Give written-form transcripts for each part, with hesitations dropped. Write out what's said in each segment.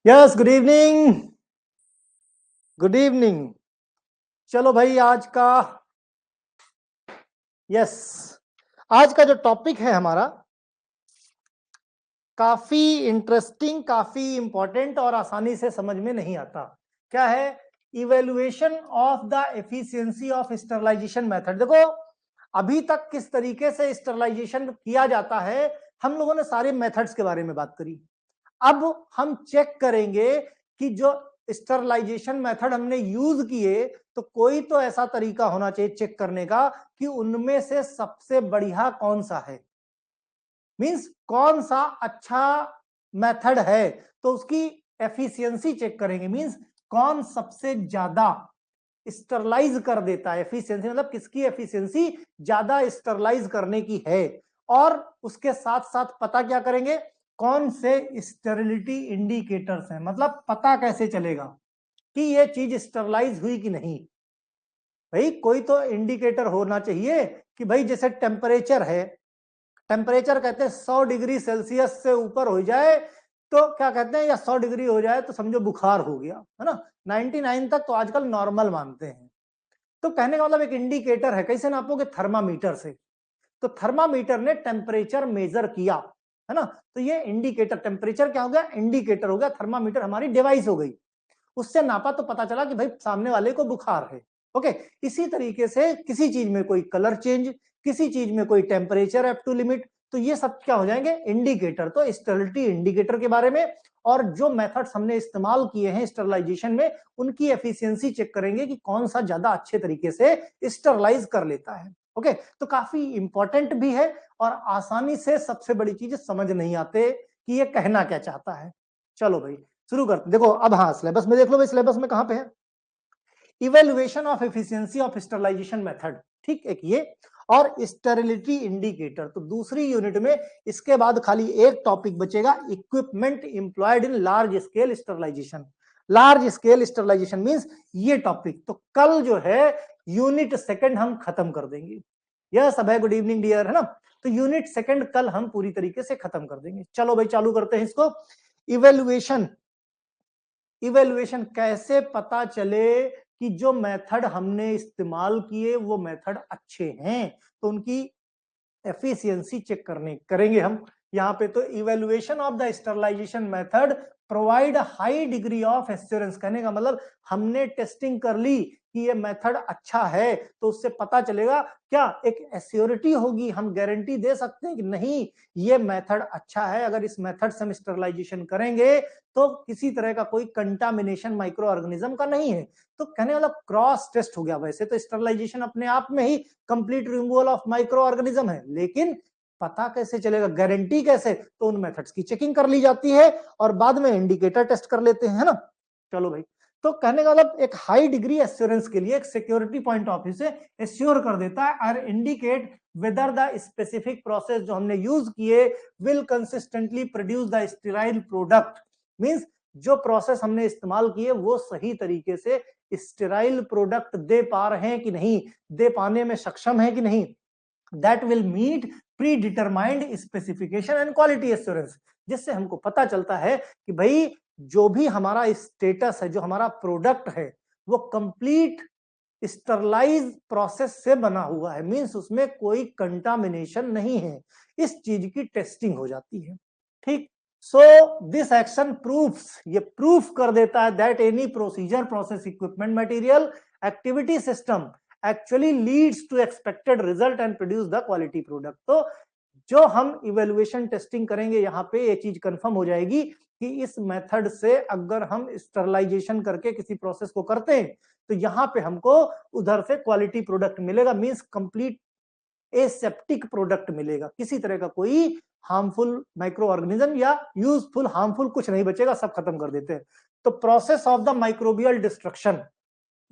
Yes, good evening. Good evening. चलो भाई, yes आज का जो टॉपिक है हमारा काफी इंटरेस्टिंग, काफी इंपॉर्टेंट और आसानी से समझ में नहीं आता। क्या है? Evaluation of the efficiency of sterilization method. देखो, अभी तक किस तरीके से स्टरलाइजेशन किया जाता है, हम लोगों ने सारे मेथड्स के बारे में बात करी। अब हम चेक करेंगे कि जो स्टरलाइजेशन मेथड हमने यूज किए, तो कोई तो ऐसा तरीका होना चाहिए चेक करने का कि उनमें से सबसे बढ़िया कौन सा है, मींस कौन सा अच्छा मेथड है, तो उसकी एफिशिएंसी चेक करेंगे। मींस कौन सबसे ज्यादा स्टरलाइज कर देता है। एफिशिएंसी मतलब किसकी एफिशिएंसी ज्यादा स्टरलाइज करने की है। और उसके साथ साथ पता क्या करेंगे, कौन से स्टेरिलिटी इंडिकेटर्स हैं, मतलब पता कैसे चलेगा कि ये चीज स्टरलाइज हुई कि नहीं। भाई कोई तो इंडिकेटर होना चाहिए कि भाई जैसे टेम्परेचर है, टेम्परेचर कहते हैं 100 डिग्री सेल्सियस से ऊपर हो जाए तो क्या कहते हैं, या 100 डिग्री हो जाए तो समझो बुखार हो गया, है ना। 99 तक तो आजकल नॉर्मल मानते हैं। तो कहने का मतलब एक इंडिकेटर है। कैसे नापोगे? थर्मामीटर से। तो थर्मामीटर ने टेम्परेचर मेजर किया, है ना। तो ये इंडिकेटर, टेम्परेचर क्या हो गया? इंडिकेटर हो गया। थर्मामीटर हमारी डिवाइस हो गई। उससे नापा तो पता चला कि भाई सामने वाले को बुखार है। ओके। इसी तरीके से किसी चीज में कोई कलर चेंज, किसी चीज में कोई टेम्परेचर अप टू लिमिट, तो ये सब क्या हो जाएंगे? इंडिकेटर। तो स्टेरिलिटी इंडिकेटर के बारे में और जो मेथड्स हमने इस्तेमाल किए हैं स्टरलाइजेशन में, उनकी एफिशिएंसी चेक करेंगे कि कौन सा ज्यादा अच्छे तरीके से स्टरलाइज कर लेता है। ओके। तो काफी इंपॉर्टेंट भी है और आसानी से सबसे बड़ी चीज समझ नहीं आते कि ये कहना क्या चाहता है। चलो भाई शुरू करते। देखो अब, हाँ, सिलेबस में देख लो भाई, सिलेबस में कहां पे है? Evaluation of efficiency of sterilization method, ठीक, एक ये, और स्टेरिलिटी इंडिकेटर। तो दूसरी यूनिट में इसके बाद खाली एक टॉपिक बचेगा, equipment employed in large scale sterilization. Large scale sterilization means ये टॉपिक। तो कल जो है यूनिट सेकंड हम खत्म कर देंगे। यह सब है, गुड इवनिंग डियर, है ना। तो यूनिट सेकंड कल हम पूरी तरीके से खत्म कर देंगे। चलो भाई चालू करते हैं इसको। इवेल्युएशन। इवेल्युएशन कैसे पता चले कि जो मेथड हमने इस्तेमाल किए वो मेथड अच्छे हैं, तो उनकी एफिशिएंसी चेक करेंगे हम यहाँ पे। तो evaluation of the sterilization method provide high degree of assurance. कहने का मतलब हमने टेस्टिंग कर ली कि ये मेथड अच्छा है, तो उससे पता चलेगा क्या, एक एश्योरिटी होगी, हम गारंटी दे सकते हैं कि नहीं ये मेथड अच्छा है। अगर इस मेथड से हम स्टरलाइजेशन करेंगे तो किसी तरह का कोई कंटामिनेशन माइक्रो ऑर्गेनिज्म का नहीं है। तो कहने वाला क्रॉस टेस्ट हो गया। वैसे तो स्टरलाइजेशन अपने आप में ही complete removal of microorganism है, लेकिन पता कैसे चलेगा, गारंटी कैसे? तो उन मेथड्स की चेकिंग कर ली जाती है और बाद में इंडिकेटर टेस्ट कर लेते हैं, है ना। चलो भाई, तो कहने का मतलब एक हाई डिग्री एश्योरेंस के लिए, एक सिक्योरिटी पॉइंट ऑफ व्यू से एश्योर कर देता है और indicate whether the specific process जो हमने यूज किए will consistently produce the sterile product. Means जो प्रोसेस हमने इस्तेमाल किए वो सही तरीके से स्टेराइल प्रोडक्ट दे पा रहे हैं कि नहीं, दे पाने में सक्षम है कि नहीं। That will meet predetermined specification and quality assurance. जिससे हमको पता चलता है कि भाई जो भी हमारा स्टेटस है, जो हमारा प्रोडक्ट है, वो कंप्लीट स्टरलाइज प्रोसेस से बना हुआ है, मींस उसमें कोई कंटामिनेशन नहीं है। इस चीज की टेस्टिंग हो जाती है, ठीक। सो दिस एक्शन प्रूफ्स, ये प्रूफ कर देता है that any procedure, process, equipment, material, activity, system actually leads to expected result and produce the quality product. तो जो हम इवेल्युएशन टेस्टिंग करेंगे, यहां पे ये चीज कंफर्म हो जाएगी कि इस मेथड से अगर हम स्टरलाइजेशन करके किसी प्रोसेस को करते हैं तो यहां पे हमको उधर से क्वालिटी प्रोडक्ट मिलेगा, मींस कंप्लीट एसेप्टिक प्रोडक्ट मिलेगा। किसी तरह का कोई हार्मफुल माइक्रो ऑर्गेनिज्म या यूजफुल हार्मफुल कुछ नहीं बचेगा, सब खत्म कर देते हैं। तो process of the microbial destruction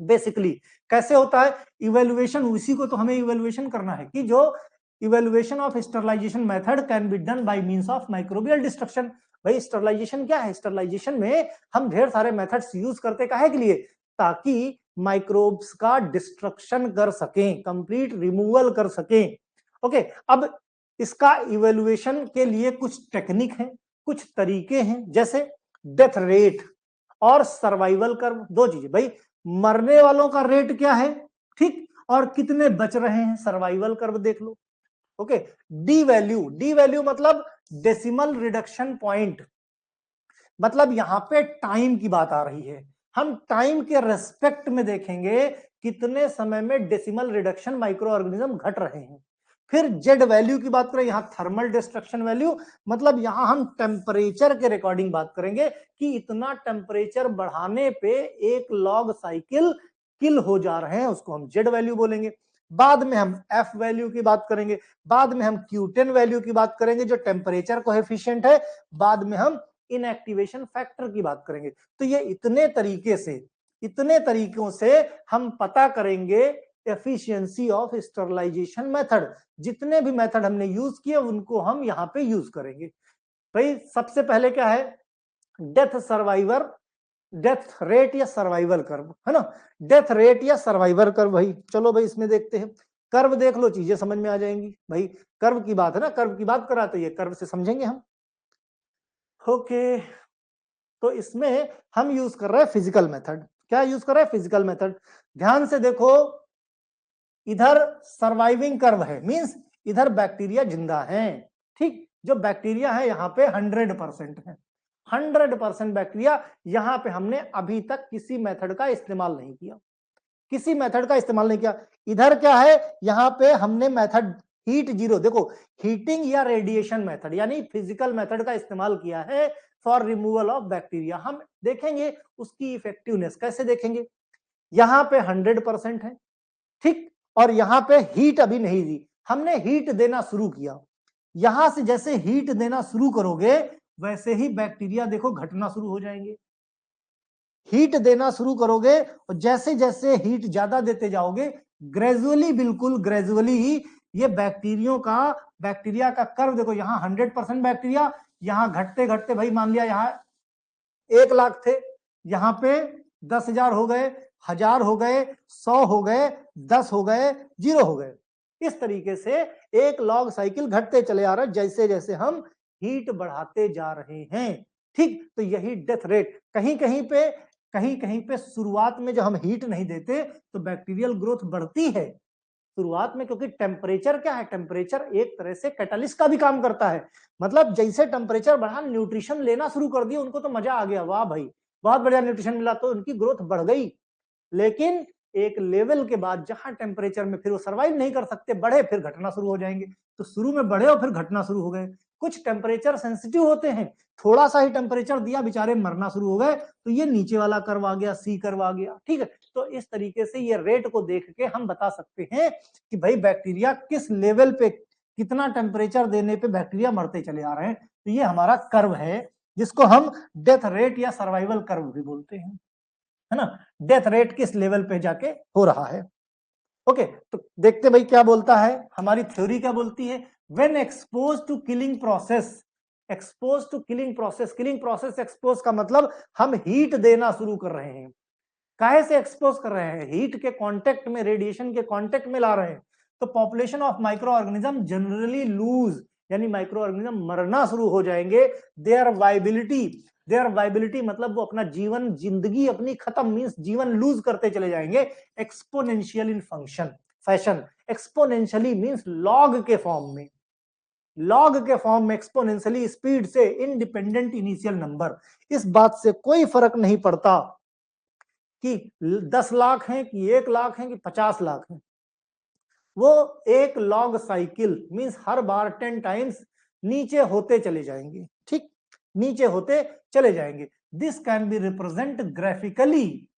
basically कैसे होता है? इवेल्युएशन, उसी को तो हमें इवेल्युएशन करना है कि जो evaluation of sterilization method can be done by means of microbial destruction. भाई स्टरलाइजेशन क्या है? स्टरलाइजेशन में हम ढेर सारे मेथड्स यूज करते काहे के लिए? ताकि माइक्रोब्स का डिस्ट्रक्शन कर सकें, कंप्लीट रिमूवल कर सकें। ओके। अब इसका इवेल्युएशन के लिए कुछ टेक्निक है, कुछ तरीके हैं। जैसे डेथ रेट और सर्वाइवल कर्व, दो चीजें भाई, मरने वालों का रेट क्या है, ठीक, और कितने बच रहे हैं, सर्वाइवल कर्व देख लो। ओके, डी वैल्यू मतलब डेसिमल रिडक्शन पॉइंट, मतलब यहां पे टाइम की बात आ रही है। हम टाइम के रेस्पेक्ट में देखेंगे कितने समय में डेसिमल रिडक्शन माइक्रो ऑर्गेनिज्म घट रहे हैं। फिर जेड वैल्यू की बात करें, यहां थर्मल डिस्ट्रक्शन वैल्यू, मतलब यहां हम टेम्परेचर के रिकॉर्डिंग बात करेंगे कि इतना टेम्परेचर बढ़ाने पे एक लॉग साइकिल किल हो जा रहे हैं, उसको हम जेड वैल्यू बोलेंगे। बाद में हम एफ वैल्यू की बात करेंगे, बाद में हम Q10 वैल्यू की बात करेंगे जो टेम्परेचर कोएफिशिएंट है, बाद में हम इनएक्टिवेशन फैक्टर की बात करेंगे। तो ये इतने तरीकों से हम पता करेंगे एफिशिएंसी ऑफ स्टरलाइजेशन मेथड। जितने भी मेथड हमने यूज किए उनको हम यहां पे यूज करेंगे। भाई सबसे पहले क्या है, डेथ रेट या सर्वाइवल कर्व, है ना, डेथ रेट या सर्वाइवल कर्व। भाई चलो भाई इसमें देखते हैं, कर्व देख लो, चीजें समझ में आ जाएंगी। भाई कर्व की बात है ना, कर्व की बात करा तो ये कर्व से समझेंगे हम। ओके, तो इसमें हम यूज कर रहे हैं फिजिकल मेथड। क्या यूज कर रहे हैं, फिजिकल मेथड। ध्यान से देखो, इधर सर्वाइविंग कर्व है, मींस इधर बैक्टीरिया जिंदा है, ठीक, जो बैक्टीरिया है यहाँ पे 100% है, 100% बैक्टीरिया। यहाँ पे हमने अभी तक किसी मेथड का इस्तेमाल नहीं किया, किसी मेथड का इस्तेमाल नहीं किया। इधर क्या है, यहाँ पे हमने मेथड हीट जीरो, देखो हीटिंग या रेडिएशन मेथड यानी फिजिकल मेथड का इस्तेमाल किया है फॉर रिमूवल ऑफ बैक्टीरिया। हम देखेंगे उसकी इफेक्टिवनेस कैसे देखेंगे। यहाँ पे 100% है, ठीक, और यहाँ पे हीट अभी नहीं दी, हमने हीट देना शुरू किया। यहां से जैसे हीट देना शुरू करोगे वैसे ही बैक्टीरिया देखो घटना शुरू हो जाएंगे। हीट देना शुरू करोगे और जैसे जैसे हीट ज्यादा देते जाओगे, ग्रेजुअली, बिल्कुल ग्रेजुअली ही ये बैक्टीरिया का कर्व देखो, यहाँ 100% बैक्टीरिया, यहाँ घटते घटते भाई मान लिया यहाँ 1 लाख थे, यहाँ पे 10,000 हो गए, 1,000 हो गए, 100 हो गए, 10 हो गए, 0 हो गए। इस तरीके से एक लॉग साइकिल घटते चले आ रहा है जैसे जैसे हम हीट बढ़ाते जा रहे हैं, ठीक। तो यही डेथ रेट, कहीं कहीं पे शुरुआत में जब हम हीट नहीं देते तो बैक्टीरियल ग्रोथ बढ़ती है शुरुआत में, क्योंकि टेम्परेचर क्या है, टेम्परेचर एक तरह से कैटलिस्ट का भी काम करता है। मतलब जैसे टेम्परेचर बढ़ा, न्यूट्रिशन लेना शुरू कर दिया, उनको तो मजा आ गया, वाह भाई बहुत बढ़िया न्यूट्रिशन मिला, तो उनकी ग्रोथ बढ़ गई। लेकिन एक लेवल के बाद जहां टेम्परेचर में फिर वो सर्वाइव नहीं कर सकते, बढ़े फिर घटना शुरू हो जाएंगे। तो शुरू में बढ़े और फिर घटना शुरू हो गए। कुछ टेम्परेचर सेंसिटिव होते हैं, थोड़ा सा ही टेम्परेचर दिया बेचारे मरना शुरू हो गए, तो ये नीचे वाला कर्व आ गया, सी कर्व आ गया, ठीक है। तो इस तरीके से ये रेट को देख के हम बता सकते हैं कि भाई बैक्टीरिया किस लेवल पे, कितना टेम्परेचर देने पे बैक्टीरिया मरते चले आ रहे हैं। तो ये हमारा कर्व है जिसको हम डेथ रेट या सर्वाइवल कर्व भी बोलते हैं, है ना, डेथ रेट किस लेवल पे जाके हो रहा है। ओके, तो देखते भाई क्या बोलता है, हमारी थ्योरी क्या बोलती है। When expose to killing process, expose to killing process, killing process expose का मतलब हम हीट देना शुरू कर रहे हैं। काहे से एक्सपोज कर रहे हैं, हीट के कांटेक्ट में, रेडिएशन के कांटेक्ट में ला रहे हैं। तो population of microorganism generally lose, यानी माइक्रो ऑर्गेनिज्म मरना शुरू हो जाएंगे। देयर वाइबिलिटी मतलब वो अपना जीवन, जिंदगी अपनी खत्म, मींस जीवन लूज करते चले जाएंगे। Exponential in fashion, exponentially means log के फॉर्म में, लॉग के फॉर्म में एक्सपोनेंशियली स्पीड से, इंडिपेंडेंट इनिशियल नंबर। इस बात से कोई फर्क नहीं पड़ता कि 10 लाख हैं कि 1 लाख हैं कि 50 लाख हैं, वो एक लॉग साइकिल मींस हर बार 10 टाइम्स नीचे होते चले जाएंगे, ठीक, नीचे होते चले जाएंगे। This can be represent graphically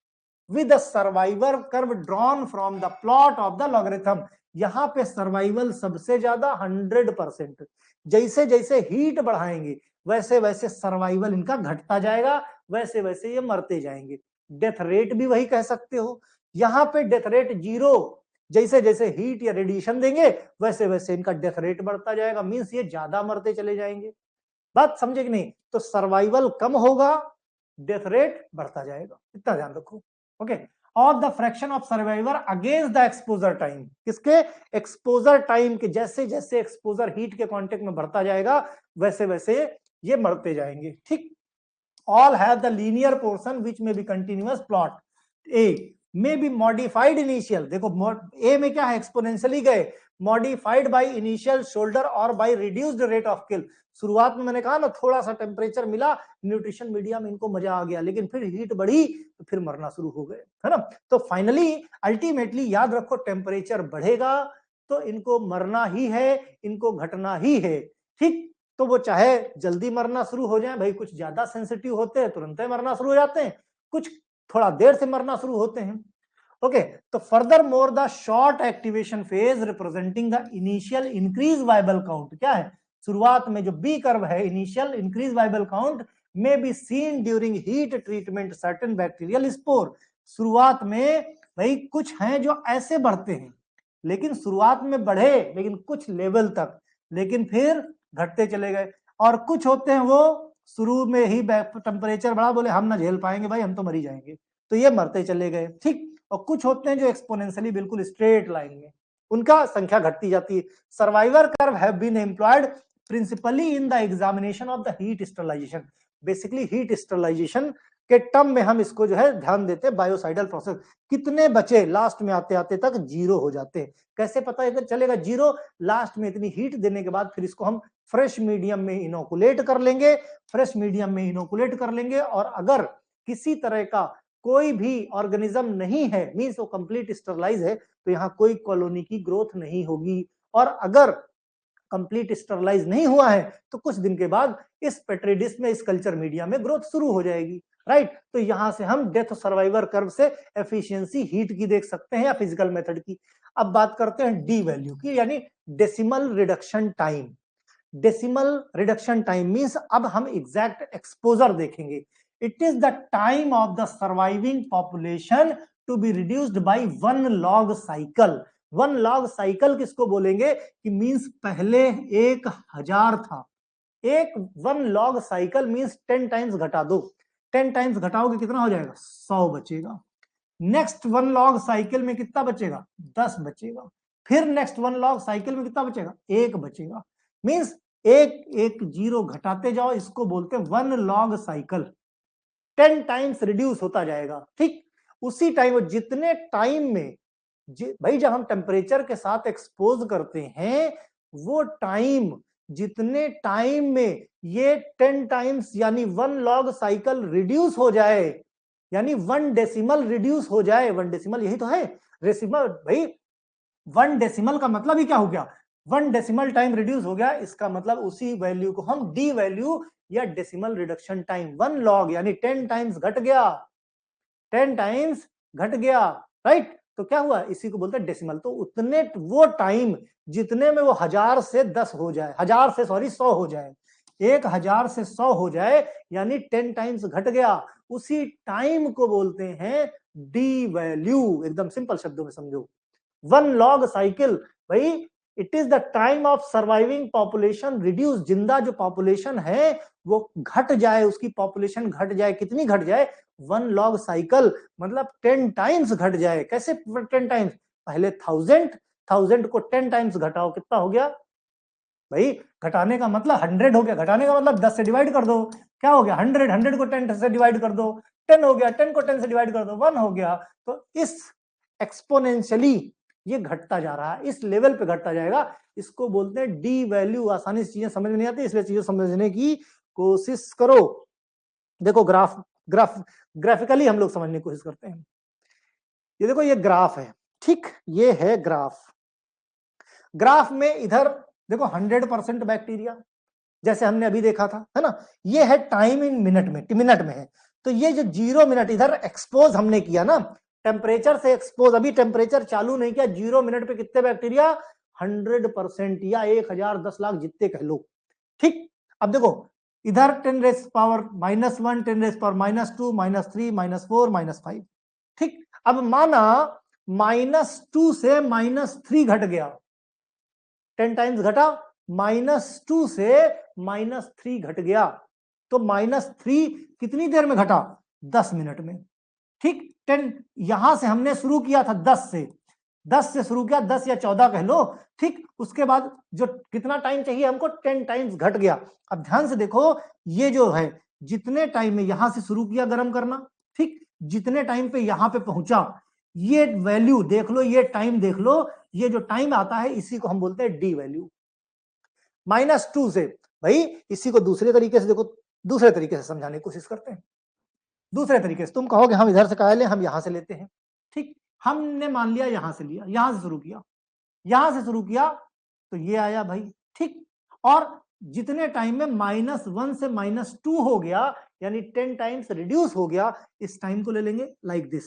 with a survival curve drawn from the plot of the logarithm. यहां पे सर्वाइवल सबसे ज्यादा 100%, जैसे जैसे हीट बढ़ाएंगे वैसे वैसे सर्वाइवल इनका घटता जाएगा, वैसे वैसे ये मरते जाएंगे। डेथ रेट भी वही कह सकते हो, यहां पे डेथ रेट 0, जैसे जैसे हीट या रेडिएशन देंगे वैसे वैसे इनका डेथ रेट बढ़ता जाएगा, मींस ये ज्यादा मरते चले जाएंगे। बात समझे कि नहीं, तो सर्वाइवल कम होगा, डेथ रेट बढ़ता जाएगा, इतना ध्यान रखो। Okay, of the fraction of survivor against the exposure time, किसके, एक्सपोजर टाइम के, जैसे जैसे एक्सपोजर हीट के कांटेक्ट में बढ़ता जाएगा वैसे वैसे ये मरते जाएंगे, ठीक। all have the linear portion which may be continuous plot. A may be modified initial, देखो A में क्या है, एक्सपोनेंशियली गए, modified by initial shoulder or by reduced rate of kill. शुरुआत में मैंने कहा ना थोड़ा सा टेम्परेचर मिला, न्यूट्रिशन मीडिया में इनको मजा आ गया, लेकिन फिर हीट बढ़ी तो फिर मरना शुरू हो गए, है ना। तो फाइनली अल्टीमेटली याद रखो, टेम्परेचर बढ़ेगा तो इनको मरना ही है, इनको घटना ही है, ठीक। तो वो चाहे जल्दी मरना शुरू हो जाए, भाई कुछ ज्यादा सेंसिटिव होते हैं तुरंत ही मरना शुरू हो जाते हैं, कुछ थोड़ा देर से मरना शुरू होते हैं। ओके, तो further more the short activation phase representing the initial increase viable count, क्या है, शुरुआत में जो बी कर्व है, इनिशियल इंक्रीज वाइबल काउंट में be seen during heat treatment certain bacterial spore. शुरुआत में भाई कुछ हैं जो ऐसे बढ़ते हैं, लेकिन शुरुआत में बढ़े लेकिन कुछ लेवल तक, लेकिन फिर घटते चले गए। और कुछ होते हैं वो शुरू में ही टेम्परेचर बढ़ा, बोले हम ना झेल पाएंगे भाई, हम तो मर ही जाएंगे, तो ये मरते चले गए, ठीक। और कुछ होते हैं जो एक्सपोनेंशियली बिल्कुल स्ट्रेट लाइन में, उनका संख्या घटती जाती है। Survivor curve have been employed principally in the examination of the heat sterilization. Basically heat sterilization के टर्म में हम इसको जो है ध्यान देते हैं, बायोसाइडल प्रोसेस। कितने बचे, लास्ट में आते आते तक जीरो हो जाते हैं। कैसे पता चलेगा जीरो, लास्ट में इतनी हीट देने के बाद फिर इसको हम फ्रेश मीडियम में इनोकुलेट कर लेंगे, फ्रेश मीडियम में इनोकुलेट कर लेंगे, और अगर किसी तरह का कोई भी ऑर्गेनिज्म नहीं है, मींस वो कंप्लीट स्टरलाइज है, तो यहाँ कोई कॉलोनी की ग्रोथ नहीं होगी। और अगर कंप्लीट स्टरलाइज नहीं हुआ है तो कुछ दिन के बाद इस पेट्री डिश में, इस कल्चर मीडिया में ग्रोथ शुरू हो जाएगी, राइट। तो यहां से हम डेथ सर्वाइवर कर्व से एफिशिएंसी हीट की देख सकते हैं या फिजिकल मेथड की। अब बात करते हैं डी वैल्यू की, यानी decimal reduction time. Decimal reduction time means अब हम एग्जैक्ट एक्सपोजर देखेंगे। It is the time of the surviving population to be reduced by 1 log cycle. 1 log cycle किसको बोलेंगे कि मींस पहले 1000 था, एक 1 लॉग साइकिल मींस 10 टाइम्स घटा दो, 10 टाइम्स घटाओगे कितना हो जाएगा, 100 बचेगा। नेक्स्ट 1 लॉग साइकिल में कितना बचेगा, 10 बचेगा। फिर नेक्स्ट 1 लॉग साइकिल में कितना बचेगा, 1 बचेगा। मींस एक एक जीरो घटाते जाओ, इसको बोलते हैं 1 लॉग साइकिल। 10 टाइम्स रिड्यूस होता जाएगा, ठीक। उसी टाइम, जितने टाइम में भाई जब हम टेम्परेचर के साथ एक्सपोज करते हैं, वो टाइम, जितने टाइम में ये 10 टाइम्स यानी 1 लॉग साइकिल रिड्यूस हो जाए, यानी 1 डेसिमल रिड्यूस हो जाए। 1 डेसिमल यही तो है डेसिमल, भाई 1 डेसिमल का मतलब ही क्या हो गया, 1 डेसिमल टाइम रिड्यूस हो गया, इसका मतलब उसी वैल्यू को हम डी वैल्यू या डेसिमल रिडक्शन टाइम, 1 लॉग यानी 10 टाइम्स घट गया, 10 टाइम्स घट गया, राइट। तो क्या हुआ, इसी को बोलते हैं डेसिमल। तो उतने वो टाइम जितने में वो 1000 से 10 हो जाए, 1000 से 100 हो जाए, 1000 से 100 हो जाए, यानी 10 टाइम्स घट गया, उसी टाइम को बोलते हैं डी वैल्यू। एकदम सिंपल शब्दों में समझो, 1 लॉग साइकिल, भाई it is the time of surviving population reduce. जिंदा जो पॉपुलेशन है वो घट जाए, उसकी पॉपुलेशन घट जाए, कितनी घट जाए, 1 लॉग साइकिल, मतलब 10 टाइम्स घट जाए। कैसे 10 टाइम्स, पहले 1000 को 10 टाइम्स घटाओ, कितना हो गया भाई, घटाने का मतलब 100 हो गया, घटाने का मतलब 10 से डिवाइड कर दो, क्या हो गया 100, 100 को 10 से डिवाइड कर दो 10 हो गया, 10 को 10 से डिवाइड कर दो 1 हो गया। तो इस एक्सपोनेंशियली ये घटता जा रहा है, इस लेवल पे घटता जाएगा, इसको बोलते हैं डी वैल्यू। आसानी से चीजें समझ में नहीं आती, इसलिए चीजें समझने की कोशिश करो। देखो ग्राफिकली हम लोग समझने की कोशिश करते हैं। ये देखो, ये ग्राफ है, ठीक, ये है ग्राफ। ग्राफ में इधर देखो 100% बैक्टीरिया, जैसे हमने अभी देखा था, है ना। ये है टाइम इन मिनट में, मिनट में है। तो ये जो 0 मिनट इधर एक्सपोज हमने किया ना, टेम्परेचर से एक्सपोज, अभी टेम्परेचर चालू नहीं किया, 0 मिनट पे कितने बैक्टीरिया, 100% या 1000, 10 लाख जितने कह लो, ठीक। अब देखो इधर 10 रेज़ पावर -1, 10 रेज़ पावर -2, -3, -4, -5, ठीक। अब माना -2 से -3 घट गया, 10 टाइम्स घटा, -2 से -3 घट गया, तो -3 कितनी देर में घटा, 10 मिनट में, ठीक। 10 यहां से हमने शुरू किया था 10 से शुरू किया, 10 या 14 कह लो, ठीक। उसके बाद जो कितना टाइम चाहिए हमको, 10 टाइम्स घट गया। अब ध्यान से देखो, ये जो है जितने टाइम में यहां से शुरू किया गर्म करना, ठीक, जितने टाइम पे यहां पे पहुंचा, ये वैल्यू देख लो, ये टाइम देख लो, ये जो टाइम आता है इसी को हम बोलते हैं डी वैल्यू। -2 से, भाई इसी को दूसरे तरीके से देखो, दूसरे तरीके से समझाने की कोशिश करते हैं। दूसरे तरीके से तुम कहोगे हम इधर से कहा ले, हम यहां से लेते हैं, ठीक, हमने मान लिया यहां से लिया, यहां से शुरू किया, यहां से शुरू किया तो ये आया भाई, ठीक, और जितने टाइम में -1 से -2 हो गया, यानी 10 टाइम्स रिड्यूस हो गया, इस टाइम को ले लेंगे लाइक दिस।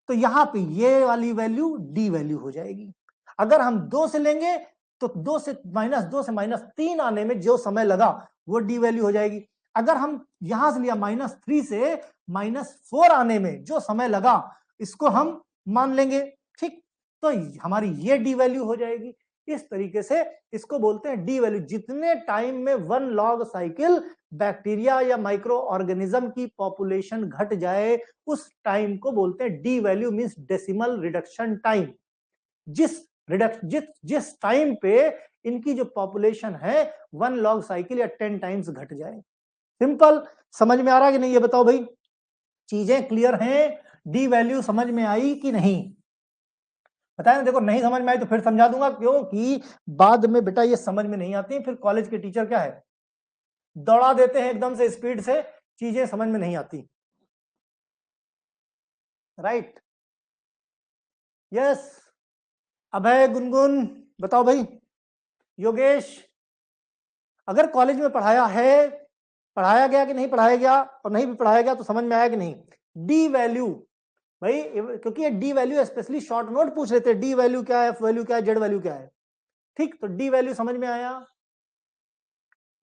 तो यहां पे ये वाली वैल्यू डी वैल्यू हो जाएगी। अगर हम 2 से लेंगे तो 2 से -3 आने में जो समय लगा वो डी वैल्यू हो जाएगी। अगर हम यहां से लिया -3 से -4 आने में जो समय लगा, इसको हम मान लेंगे, ठीक, तो हमारी ये डी वैल्यू हो जाएगी। इस तरीके से इसको बोलते हैं डी वैल्यू। जितने टाइम में 1 लॉग साइकिल बैक्टीरिया या माइक्रो ऑर्गेनिज्म की पॉपुलेशन घट जाए, उस टाइम को बोलते हैं D value, means decimal reduction time. जिस टाइम पे इनकी जो पॉपुलेशन है 1 लॉग साइकिल या 10 टाइम्स घट जाए। सिंपल, समझ में आ रहा है कि नहीं, ये बताओ भाई, चीजें क्लियर हैं? डी वैल्यू समझ में आई कि नहीं? बताया, देखो नहीं समझ में आई तो फिर समझा दूंगा, क्योंकि बाद में बेटा ये समझ में नहीं आती, फिर कॉलेज के टीचर क्या है, दौड़ा देते हैं एकदम से स्पीड से, चीजें समझ में नहीं आती। राइट, यस, अभय, गुनगुन, बताओ भाई, योगेश, अगर कॉलेज में पढ़ाया है, पढ़ाया गया कि नहीं पढ़ाया गया, और नहीं भी पढ़ाया गया तो समझ में आया कि नहीं? डी वैल्यू भाई, क्योंकि ये D value specially short note पूछ लेते हैं, डी वैल्यू क्या है, एफ वैल्यू क्या है, जेड वैल्यू क्या है, ठीक, तो डी वैल्यू समझ में आया?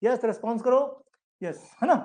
यस, रेस्पॉन्स करो, यस, है ना।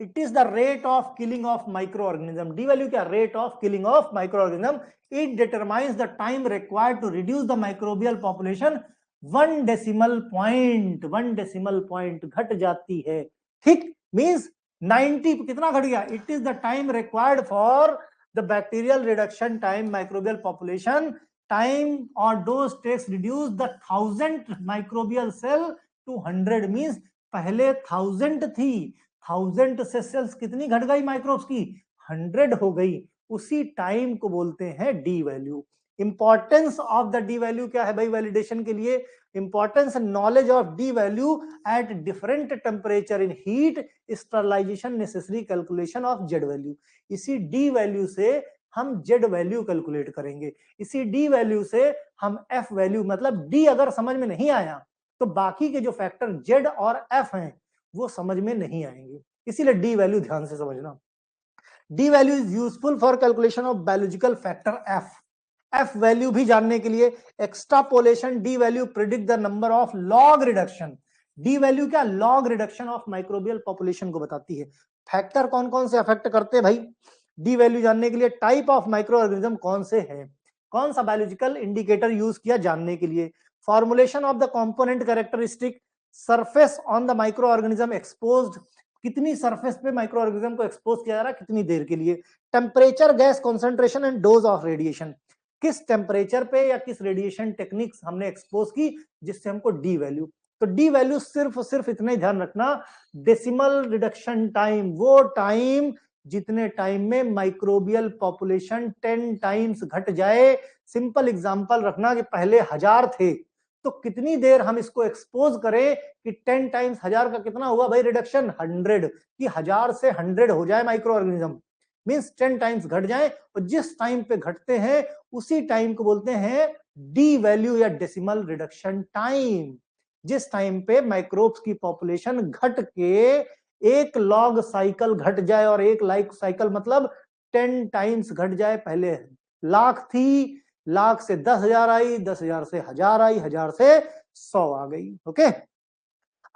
It is the rate of killing of microorganism. D value क्या? Rate of killing of microorganism. It determines the time required to reduce the microbial population 1 decimal point. 1 decimal point घट जाती है, ठीक, means 90 कितना घट गया? It is the time required for the bacterial reduction time microbial population time और does takes reduce the 1000 microbial cell to 100, means पहले 1000 थी, 1000 से सेल्स कितनी घट गई माइक्रोब्स की? 100 हो गई। उसी टाइम को बोलते हैं D value. Importance of the D value क्या है भाई वैलिडेशन के लिए? Importance knowledge of D value at different temperature in heat sterilization necessary calculation of Z value. इसी डी वैल्यू से हम जेड वैल्यू कैलकुलेट करेंगे। इसी डी वैल्यू से हम एफ वैल्यू, मतलब डी अगर समझ में नहीं आया तो बाकी के जो फैक्टर जेड और एफ हैं वो समझ में नहीं आएंगे, इसीलिए डी वैल्यू ध्यान से समझना। D value is useful for calculation of biological factor F. F value भी जानने के लिए extrapolation D value predict the number of log reduction. D value क्या? Log reduction of microbial population को बताती है। फैक्टर कौन कौन से अफेक्ट करते हैं भाई डी वैल्यू जानने के लिए? टाइप ऑफ माइक्रो ऑर्गेनिज्म कौन से हैं, कौन सा बायोलॉजिकल इंडिकेटर यूज किया जानने के लिए, formulation of the component characteristic, surface on the micro organism exposed, कितनी सरफेस पे माइक्रो ऑर्गेनिज्म को एक्सपोज किया जा रहा है, कितनी देर के लिए, temperature, gas concentration and dose of radiation, किस टेम्परेचर पे या किस रेडिएशन टेक्निक्स हमने एक्सपोज की जिससे हमको डी वैल्यू। तो डी वैल्यू सिर्फ इतना ही ध्यान रखना, डेसिमल रिडक्शन टाइम, वो टाइम जितने टाइम में माइक्रोबियल पॉपुलेशन 10 टाइम्स घट जाए। सिंपल एग्जांपल रखना कि पहले 1000 थे तो कितनी देर हम इसको एक्सपोज करें कि 10 टाइम्स 1000 का कितना हुआ भाई रिडक्शन? 100, कि 1000 से 100 हो जाए माइक्रो ऑर्गेनिज्म, मींस 10 टाइम्स घट जाए, और जिस टाइम पे घटते हैं उसी टाइम को बोलते हैं डी वैल्यू या डेसिमल रिडक्शन टाइम। जिस टाइम पे माइक्रोब्स की पॉपुलेशन घट के 1 लॉग साइकिल घट जाए, और 1 लाइक साइकिल मतलब 10 टाइम्स घट जाए। पहले लाख थी, लाख से 10,000 आई, 10,000 से 1000 आई, 1000 से 100 आ गई। ओके,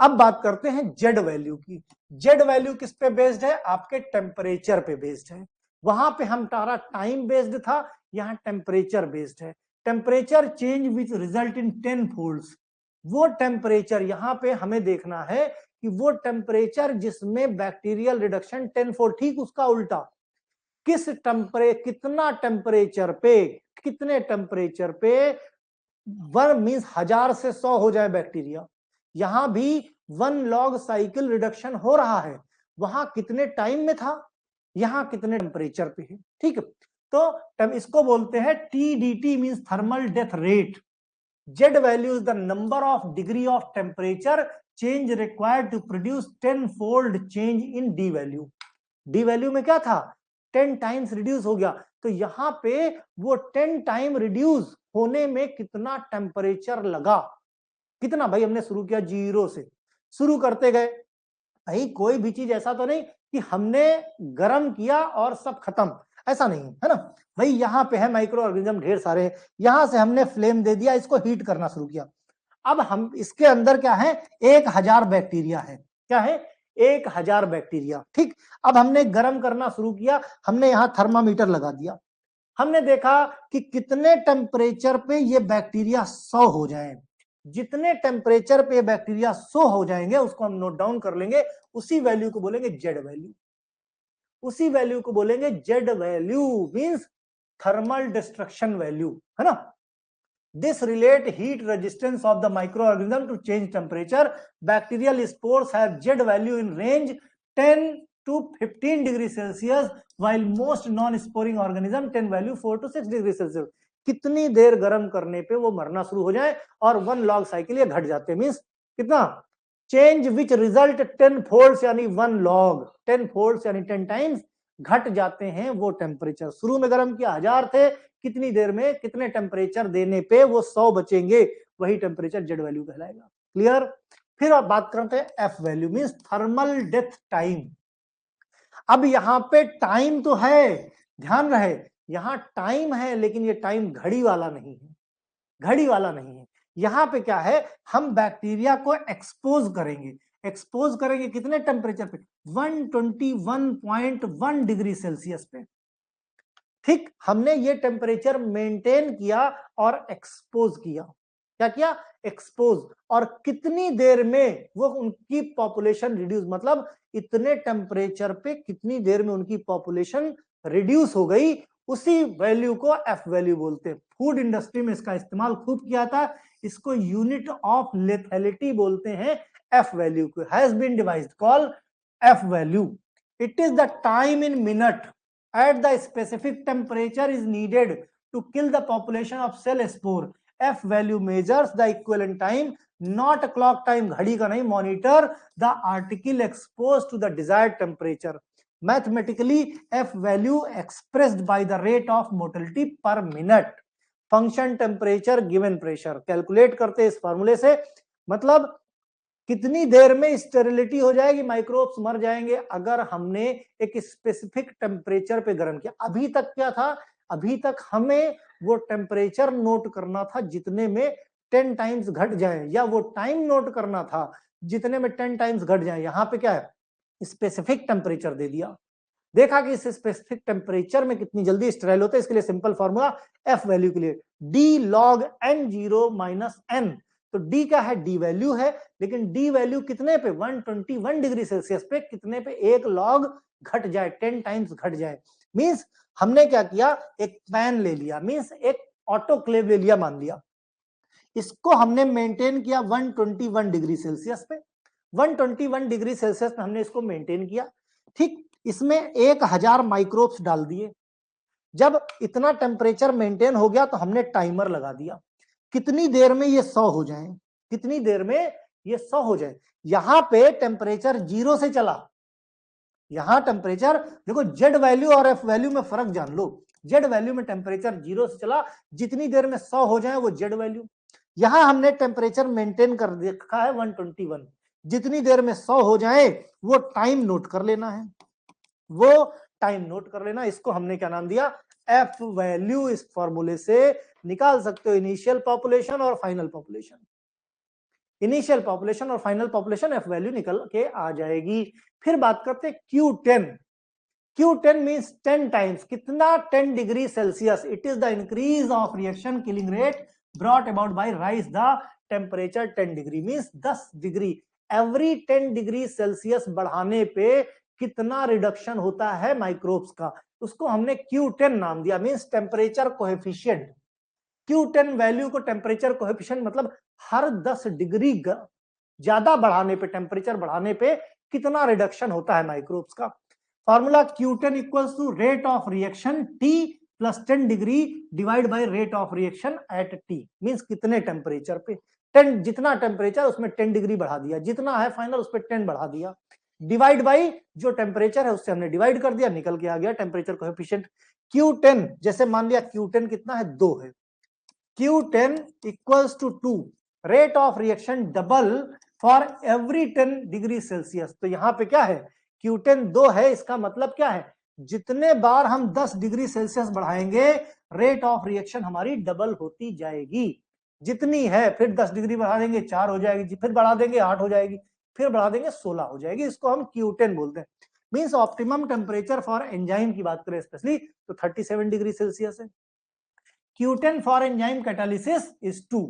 अब बात करते हैं जेड वैल्यू की। जेड वैल्यू किस पे बेस्ड है? आपके टेम्परेचर पे बेस्ड है। वहां पे हम तारा टाइम बेस्ड था, यहाँ टेम्परेचर बेस्ड है। Temperature change which result in 10 folds. वो टेम्परेचर यहां पे हमें देखना है कि वो टेम्परेचर जिसमें बैक्टीरियल रिडक्शन 10 फोल्ड, ठीक उसका उल्टा, कितना टेम्परेचर पे, कितने टेम्परेचर पे 1 मींस 1000 से 100 हो जाए बैक्टीरिया। यहां भी 1 लॉग साइकिल रिडक्शन हो रहा है, वहां कितने टाइम में था, यहां कितने टेम्परेचर पे है। ठीक है, तो इसको बोलते हैं TDT means thermal death rate. Z value is the number of degree of temperature change required to produce 10-fold change in D value। D value में क्या था, 10 टाइम्स रिड्यूस हो गया, तो यहां पे वो 10 टाइम रिड्यूस होने में कितना टेम्परेचर लगा, कितना भाई, हमने शुरू किया 0 से, शुरू करते गए भाई, कोई भी चीज ऐसा तो नहीं कि हमने गर्म किया और सब खत्म, ऐसा नहीं है ना भाई। यहां पे है माइक्रो ऑर्गेनिज्म ढेर सारे, यहां से हमने फ्लेम दे दिया, इसको हीट करना शुरू किया। अब हम इसके अंदर क्या है, 1000 बैक्टीरिया है, क्या है, 1000 बैक्टीरिया। ठीक, अब हमने गर्म करना शुरू किया, हमने यहां थर्मामीटर लगा दिया, हमने देखा कि कितने टेम्परेचर पे ये बैक्टीरिया 100 हो जाए। जितने टेम्परेचर पे बैक्टीरिया 100 हो जाएंगे उसको हम नोट डाउन कर लेंगे, उसी वैल्यू को बोलेंगे जेड वैल्यू, उसी वैल्यू को बोलेंगे Z value means thermal destruction value, है ना। This relate heat resistance of the microorganism to change temperature. Bacterial spores have Z value in range 10 to 15 degree Celsius, while most non-sporing organism 10 value 4 to 6 degree Celsius. कितनी देर गर्म करने पे वो मरना शुरू हो जाए और 1 log साइकिल ये घट जाते हैं, मींस कितना, चेंज विच रिजल्ट 10 फोल्ड्स यानी 1 log, 10 फोल्ड्स यानी 10 टाइम्स घट जाते हैं वो टेम्परेचर। शुरू में गर्म किया 1000 थे, कितनी देर में कितने टेम्परेचर देने पे वो 100 बचेंगे, वही टेम्परेचर जेड वैल्यू कहलाएगा। क्लियर। फिर आप बात करते हैं F value means thermal death time. अब यहां पे टाइम तो है, ध्यान रहे यहां टाइम है, लेकिन ये टाइम घड़ी वाला नहीं है, घड़ी वाला नहीं है। यहां पे क्या है, हम बैक्टीरिया को एक्सपोज करेंगे, एक्सपोज करेंगे कितने टेम्परेचर पे, 121.1 डिग्री सेल्सियस पे। ठीक, हमने ये टेम्परेचर मेंटेन किया और एक्सपोज किया, क्या किया, एक्सपोज। और कितनी देर में वो उनकी पॉपुलेशन रिड्यूस, मतलब इतने टेम्परेचर पे कितनी देर में उनकी पॉपुलेशन रिड्यूस हो गई, उसी वैल्यू को एफ वैल्यू बोलते हैं। फूड इंडस्ट्री में इसका इस्तेमाल खूब किया था, इसको यूनिट ऑफ लेथैलिटी बोलते हैं, एफ वैल्यू को has been devised call F value. It is the time in minute at the specific temperature is needed to kill the population of cell spore. F value measures the equivalent time, not clock time, घड़ी का नहीं, monitor the article exposed to the desired temperature. Mathematically, F value expressed by the rate of motility per minute. Function temperature given pressure. Calculate करते हैं इस फॉर्मूले से, मतलब कितनी देर में स्टेरिलिटी हो जाएगी, माइक्रोब्स मर जाएंगे अगर हमने एक स्पेसिफिक टेम्परेचर पे गर्म किया। अभी तक क्या था, अभी तक हमें वो टेम्परेचर नोट करना था जितने में 10 टाइम्स घट जाए, या वो टाइम नोट करना था जितने में 10 टाइम्स घट जाए। यहां पे क्या है, स्पेसिफिक टेम्परेचर दे दिया, देखा कि इस स्पेसिफिक टेम्परेचर में कितनी जल्दी स्टेराइल होते हैं। इसके लिए सिंपल फॉर्मूला एफ वैल्यू के लिए D log N zero minus N. तो डी क्या है, डी वैल्यू है, लेकिन डी वैल्यू कितने पे, 121 डिग्री सेल्सियस पे कितने पे, 1 लॉग घट जाए, 10 टाइम्स घट जाए। मींस हमने क्या किया, एक पैन ले लिया, मींस एक ऑटोक्लेव ले लिया, मान लिया इसको हमने मेंटेन किया 121 डिग्री सेल्सियस पे, 121 डिग्री सेल्सियस पे हमने इसको मेंटेन किया। ठीक, इसमें 1000 माइक्रोब्स डाल दिए। जब इतना टेम्परेचर मेंटेन हो गया तो हमने टाइमर लगा दिया, कितनी देर में ये 100 हो जाए, कितनी देर में ये 100 हो जाए। यहां पे टेम्परेचर 0 से चला, यहां टेम्परेचर देखो, जेड वैल्यू और एफ वैल्यू में फर्क जान लो। जेड वैल्यू में टेम्परेचर 0 से चला, जितनी देर में 100 हो जाए वो जेड वैल्यू। यहां हमने टेम्परेचर मेंटेन कर देखा है 121, जितनी देर में 100 हो जाए वो टाइम नोट कर लेना है, वो टाइम नोट कर लेना। इसको हमने क्या नाम दिया, एफ वैल्यू। इस फॉर्मूले से निकाल सकते हो इनिशियल पॉपुलेशन और फाइनल पॉपुलेशन, इनिशियल पॉपुलेशन और फाइनल पॉपुलेशन एफ वैल्यू निकल के आ जाएगी। फिर बात करते हैं Q10। Q10 मींस 10 टाइम्स, कितना, 10 degree Celsius. It is the increase of reaction killing rate brought about by rise the temperature 10 degree, means 10 degree. Every 10 degree Celsius बढ़ाने पे कितना रिडक्शन होता है माइक्रोब्स का, उसको हमने Q10 नाम दिया, means temperature coefficient. Q10 value को टेम्परेचर कोएफिशिएंट मतलब हर 10 डिग्री ज्यादा बढ़ाने पे, टेम्परेचर बढ़ाने पे कितना रिडक्शन होता है माइक्रोब्स का। Formula Q10 equals to rate of reaction T plus 10 degree divide by rate of reaction at T, means कितने टेम्परेचर पे, 10 जितना टेम्परेचर उसमें 10 डिग्री बढ़ा दिया, जितना है फाइनल उस पर 10 बढ़ा दिया, डिवाइड बाई जो टेम्परेचर है उससे हमने डिवाइड कर दिया, निकल के आ गया टेम्परेचर कोएफिशिएंट Q10। जैसे मान लिया Q10 कितना है, 2 है, Q10 equals to 2, rate of reaction double for every 10 degree Celsius. तो यहां पे क्या है, Q10 2 है, इसका मतलब क्या है, जितने बार हम 10 डिग्री सेल्सियस बढ़ाएंगे रेट ऑफ रिएक्शन हमारी डबल होती जाएगी, जितनी है फिर 10 डिग्री बढ़ा देंगे 4 हो जाएगी, फिर बढ़ा देंगे 8 हो जाएगी, फिर बढ़ा देंगे 16 हो जाएगी, इसको हम Q10 बोलते हैं। Means optimum temperature for enzyme की बात करें स्पेशली तो 37 डिग्री सेल्सियस है। Q10 for enzyme catalysis is 2।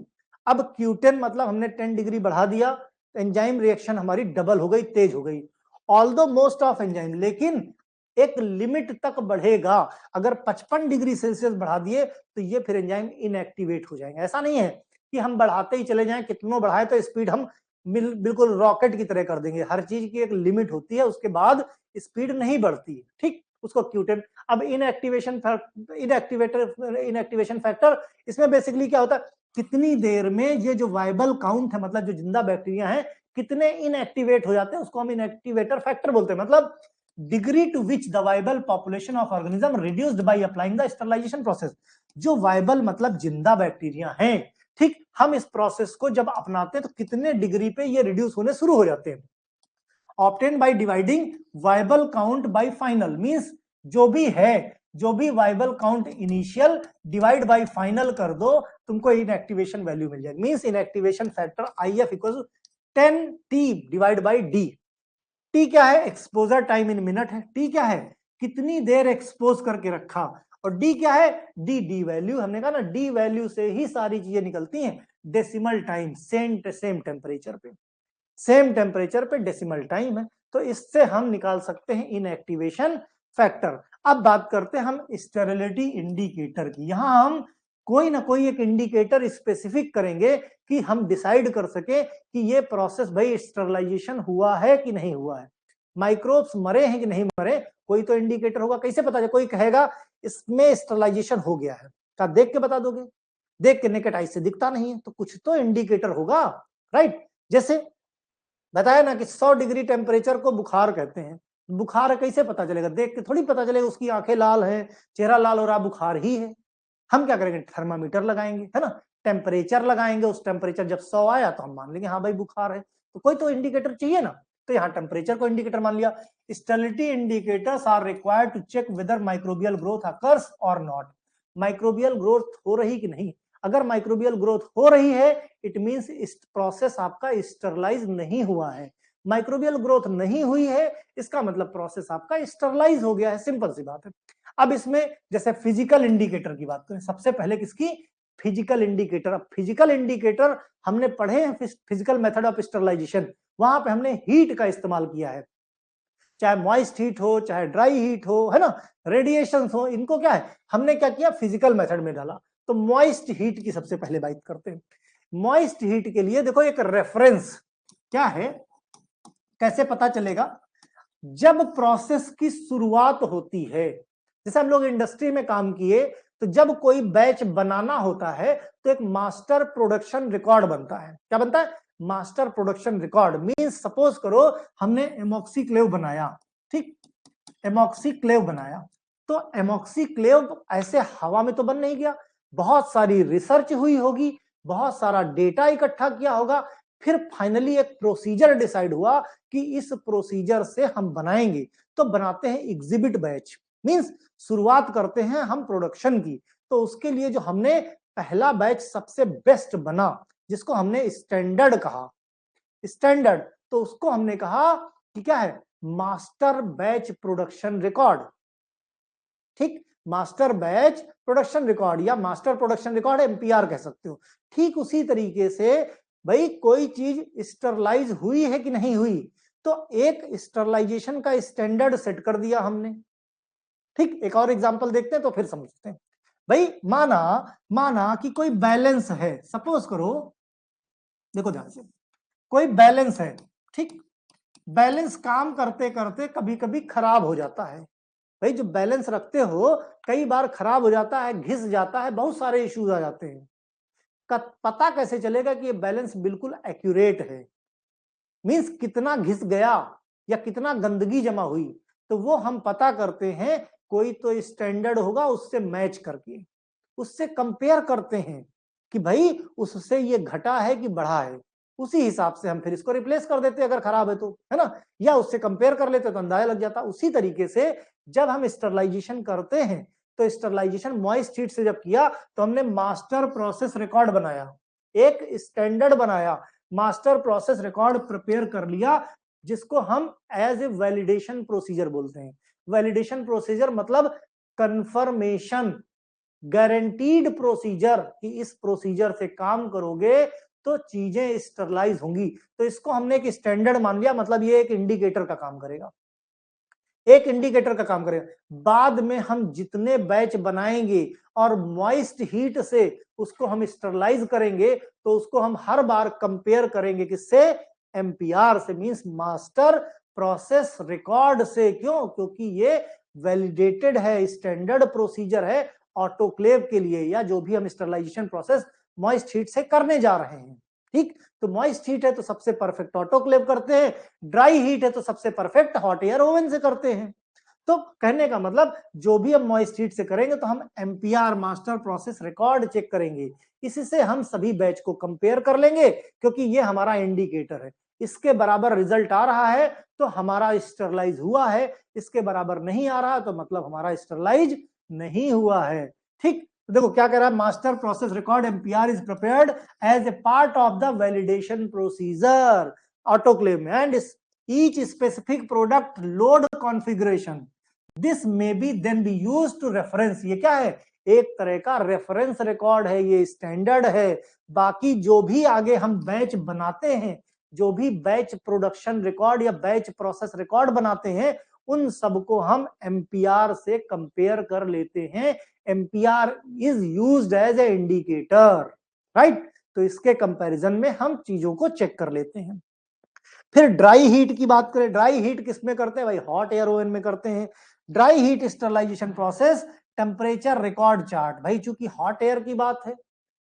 अब Q10 मतलब हमने 10 डिग्री बढ़ा दिया, एंजाइम रिएक्शन हमारी डबल हो गई, तेज हो गई। ऑल्दो मोस्ट ऑफ एंजाइम, लेकिन एक लिमिट तक बढ़ेगा, अगर 55 डिग्री सेल्सियस बढ़ा दिए तो ये फिर एंजाइम इनएक्टिवेट हो जाएंगे। ऐसा नहीं है कि हम बढ़ाते ही चले जाएं, कितनों बढ़ाए तो स्पीड हम बिल्कुल रॉकेट की तरह कर देंगे, हर चीज की एक लिमिट होती है, उसके बाद स्पीड नहीं बढ़ती है, ठीक, उसको Q10। अब इनएक्टिवेशन फैक्टर, इसमें बेसिकली क्या होता है, कितनी देर में ये जो वाइबल काउंट है, मतलब जो जिंदा बैक्टीरिया है कितने इनएक्टिवेट हो जाते हैं, उसको हम इनएक्टिवेटर फैक्टर बोलते हैं। मतलब degree to which the viable population of organism reduced by applying the sterilization process. जो वाइबल मतलब जिंदा बैक्टीरिया हैं, ठीक, हम इस प्रोसेस को जब अपनाते हैं तो कितने डिग्री पे ये रिड्यूस होने शुरू हो जाते हैं। Obtain by dividing viable count bye final, means जो भी viable count initial divide by final कर दो, तुमको इनएक्टिवेशन वैल्यू मिल जाएगी। Means inactivation factor IF equals 10T divide by D। T क्या है, एक्सपोजर टाइम इन मिनट है, T क्या है, कितनी देर एक्सपोज करके रखा, और D क्या है, डी वैल्यू, हमने कहा ना डी वैल्यू से ही सारी चीजें निकलती हैं, डेसिमल टाइम, सेम टेम्परेचर पे डेसिमल टाइम है, तो इससे हम निकाल सकते हैं इनएक्टिवेशन फैक्टर। अब बात करते हैं हम स्टेरिलिटी इंडिकेटर की। यहां हम कोई ना कोई एक इंडिकेटर स्पेसिफिक करेंगे कि हम डिसाइड कर सके कि ये प्रोसेस भाई स्टरलाइजेशन हुआ है कि नहीं हुआ है, माइक्रोब्स मरे हैं कि नहीं मरे, कोई तो इंडिकेटर होगा। कैसे पता चले, कोई कहेगा इसमें स्टरलाइजेशन हो गया है, क्या देख के बता दोगे, देख के नेकेड आई से दिखता नहीं है, तो कुछ तो इंडिकेटर होगा, राइट। जैसे बताया ना कि 100 डिग्री टेम्परेचर को बुखार कहते हैं, बुखार है कैसे पता चलेगा, देख के थोड़ी पता चलेगा, उसकी आंखें लाल हैं, चेहरा लाल हो रहा, बुखार ही है। हम क्या करेंगे, थर्मामीटर लगाएंगे, है ना, टेम्परेचर लगाएंगे, उस टेम्परेचर जब 100 आया तो हम मान लेंगे हाँ भाई बुखार है, तो कोई तो इंडिकेटर चाहिए ना, तो यहाँ टेम्परेचर को इंडिकेटर मान लिया। Sterility indicators are required to check whether microbial growth occurs और नॉट, माइक्रोबियल ग्रोथ हो रही कि नहीं, अगर माइक्रोबियल ग्रोथ हो रही है इट मींस इस प्रोसेस आपका स्टरलाइज नहीं हुआ है, माइक्रोबियल ग्रोथ नहीं हुई है इसका मतलब प्रोसेस आपका स्टरलाइज हो गया है, सिंपल सी बात है। अब इसमें जैसे फिजिकल इंडिकेटर की बात करें, सबसे पहले किसकी, फिजिकल इंडिकेटर। अब फिजिकल इंडिकेटर हमने पढ़े हैं फिजिकल मेथड ऑफ स्टरलाइजेशन, वहां पे हमने हीट का इस्तेमाल किया है, चाहे मॉइस्ट हीट हो चाहे ड्राई हीट हो, है ना, रेडिएशन हो, इनको क्या है हमने क्या किया फिजिकल मेथड में डाला। तो मॉइस्ट हीट की सबसे पहले बात करते हैं। मॉइस्ट हीट के लिए देखो एक रेफरेंस क्या है, कैसे पता चलेगा, जब प्रोसेस की शुरुआत होती है, जैसे हम लोग इंडस्ट्री में काम किए, तो जब कोई बैच बनाना होता है तो एक मास्टर प्रोडक्शन रिकॉर्ड बनता है, क्या बनता है, master production record. Means suppose करो हमने एमॉक्सीक्लेव बनाया, ठीक, एमॉक्सीक्लेव बनाया, तो एमॉक्सीक्लेव ऐसे हवा में तो बन नहीं गया, बहुत सारी रिसर्च हुई होगी, बहुत सारा डेटा इकट्ठा किया होगा, फिर फाइनली एक प्रोसीजर डिसाइड हुआ कि इस प्रोसीजर से हम बनाएंगे, तो बनाते हैं एग्जिबिट बैच, मींस शुरुआत करते हैं हम प्रोडक्शन की। तो उसके लिए जो हमने पहला बैच सबसे बेस्ट बना, जिसको हमने स्टैंडर्ड कहा, स्टैंडर्ड, तो उसको हमने कहा कि क्या है, मास्टर बैच प्रोडक्शन रिकॉर्ड, ठीक, मास्टर बैच प्रोडक्शन रिकॉर्ड या मास्टर प्रोडक्शन रिकॉर्ड MPR कह सकते हो। ठीक उसी तरीके से भाई कोई चीज स्टरलाइज हुई है कि नहीं हुई, तो एक स्टरलाइजेशन का स्टैंडर्ड सेट कर दिया हमने, ठीक। एक और एग्जांपल देखते हैं तो फिर समझते हैं। भाई माना माना कि कोई बैलेंस है, सपोज करो, देखो ध्यान से, कोई बैलेंस है, ठीक, बैलेंस काम करते करते कभी कभी खराब हो जाता है। भाई जो बैलेंस रखते हो कई बार खराब हो जाता है, घिस जाता है, बहुत सारे इश्यूज आ जाते हैं। पता कैसे चलेगा कि ये बैलेंस बिल्कुल एक्यूरेट है, मींस कितना घिस गया या कितना गंदगी जमा हुई, तो वो हम पता करते हैं। कोई तो स्टैंडर्ड होगा, उससे मैच करके उससे कंपेयर करते हैं कि भाई उससे ये घटा है कि बढ़ा है, उसी हिसाब से हम फिर इसको रिप्लेस कर देते हैं अगर खराब है तो, है ना, या उससे कंपेयर कर लेते तो अंदाजा लग जाता। उसी तरीके से जब हम स्टरलाइजेशन करते हैं तो स्टरलाइजेशन मॉइस्ट हीट से जब किया तो हमने मास्टर प्रोसेस रिकॉर्ड बनाया, एक स्टैंडर्ड बनाया, मास्टर प्रोसेस रिकॉर्ड प्रिपेयर कर लिया, जिसको हम एज ए वैलिडेशन प्रोसीजर बोलते हैं। वैलिडेशन प्रोसीजर मतलब कंफर्मेशन, गारंटीड प्रोसीजर कि इस प्रोसीजर से काम करोगे तो चीजें स्टरलाइज होंगी। तो इसको हमने एक स्टैंडर्ड मान लिया, मतलब ये एक इंडिकेटर का काम करेगा, एक इंडिकेटर का काम करेगा। बाद में हम जितने बैच बनाएंगे और मॉइस्ट हीट से उसको हम स्टरलाइज करेंगे तो उसको हम हर बार कंपेयर करेंगे किससे, एमपीआर से, मींस मास्टर प्रोसेस रिकॉर्ड से। क्यों? क्योंकि ये वैलिडेटेड है, स्टैंडर्ड प्रोसीजर है ऑटोक्लेव के लिए, या जो भी हम स्टरलाइजेशन प्रोसेस मॉइस्ट हीट से करने जा रहे हैं। ठीक, तो मॉइस्ट हीट है तो सबसे परफेक्ट ऑटोक्लेव करते हैं, ड्राई हीट है तो सबसे परफेक्ट हॉट एयर ओवन से करते हैं। तो कहने का मतलब जो भी हम मॉइस्ट हीट से करेंगे तो हम MPR master process record check करेंगे, इससे हम सभी बैच को कंपेयर कर लेंगे, क्योंकि ये हमारा इंडिकेटर है। इसके बराबर रिजल्ट आ रहा है तो हमारा स्टरलाइज हुआ है, इसके बराबर नहीं आ रहा तो मतलब हमारा स्टरलाइज नहीं हुआ है। ठीक, तो देखो क्या कह रहा है, master process record MPR is prepared as a part of the validation procedure autoclave में, and each specific product load configuration this may be then be used to reference। ये क्या है, एक तरह का रेफरेंस रिकॉर्ड है, ये स्टैंडर्ड है। बाकी जो भी आगे हम बैच बनाते हैं, जो भी बैच प्रोडक्शन रिकॉर्ड या बैच प्रोसेस रिकॉर्ड बनाते हैं, उन सबको हम एमपीआर से कंपेयर कर लेते हैं। MPR is used as a indicator, right. तो इसके कंपैरिजन में हम चीजों को चेक कर लेते हैं। फिर ड्राई हीट की बात करें, ड्राई हीट किस में करते हैं भाई, हॉट एयर ओवन में करते हैं। Dry heat sterilization process temperature record chart, भाई चूंकि हॉट एयर की बात है,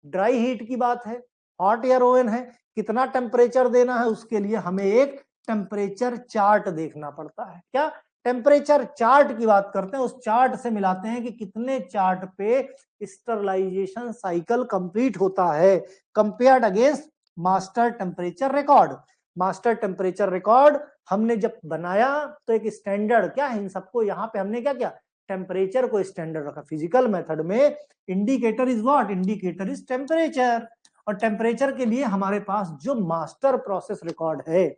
ड्राई हीट की बात है, हॉट एयर ओवन है, कितना टेम्परेचर देना है उसके लिए हमें एक टेम्परेचर चार्ट देखना पड़ता है। क्या टेम्परेचर चार्ट की बात करते हैं, उस चार्ट से मिलाते हैं कि कितने चार्ट पे स्टरलाइजेशन साइकिल कंप्लीट होता है, compared against master temperature record. Master temperature record हमने जब बनाया तो एक स्टैंडर्ड, क्या है इन सबको यहाँ पे हमने क्या किया, टेम्परेचर को स्टैंडर्ड रखा। फिजिकल मेथड में indicator is what, indicator is temperature, और टेम्परेचर के लिए हमारे पास जो मास्टर प्रोसेस रिकॉर्ड है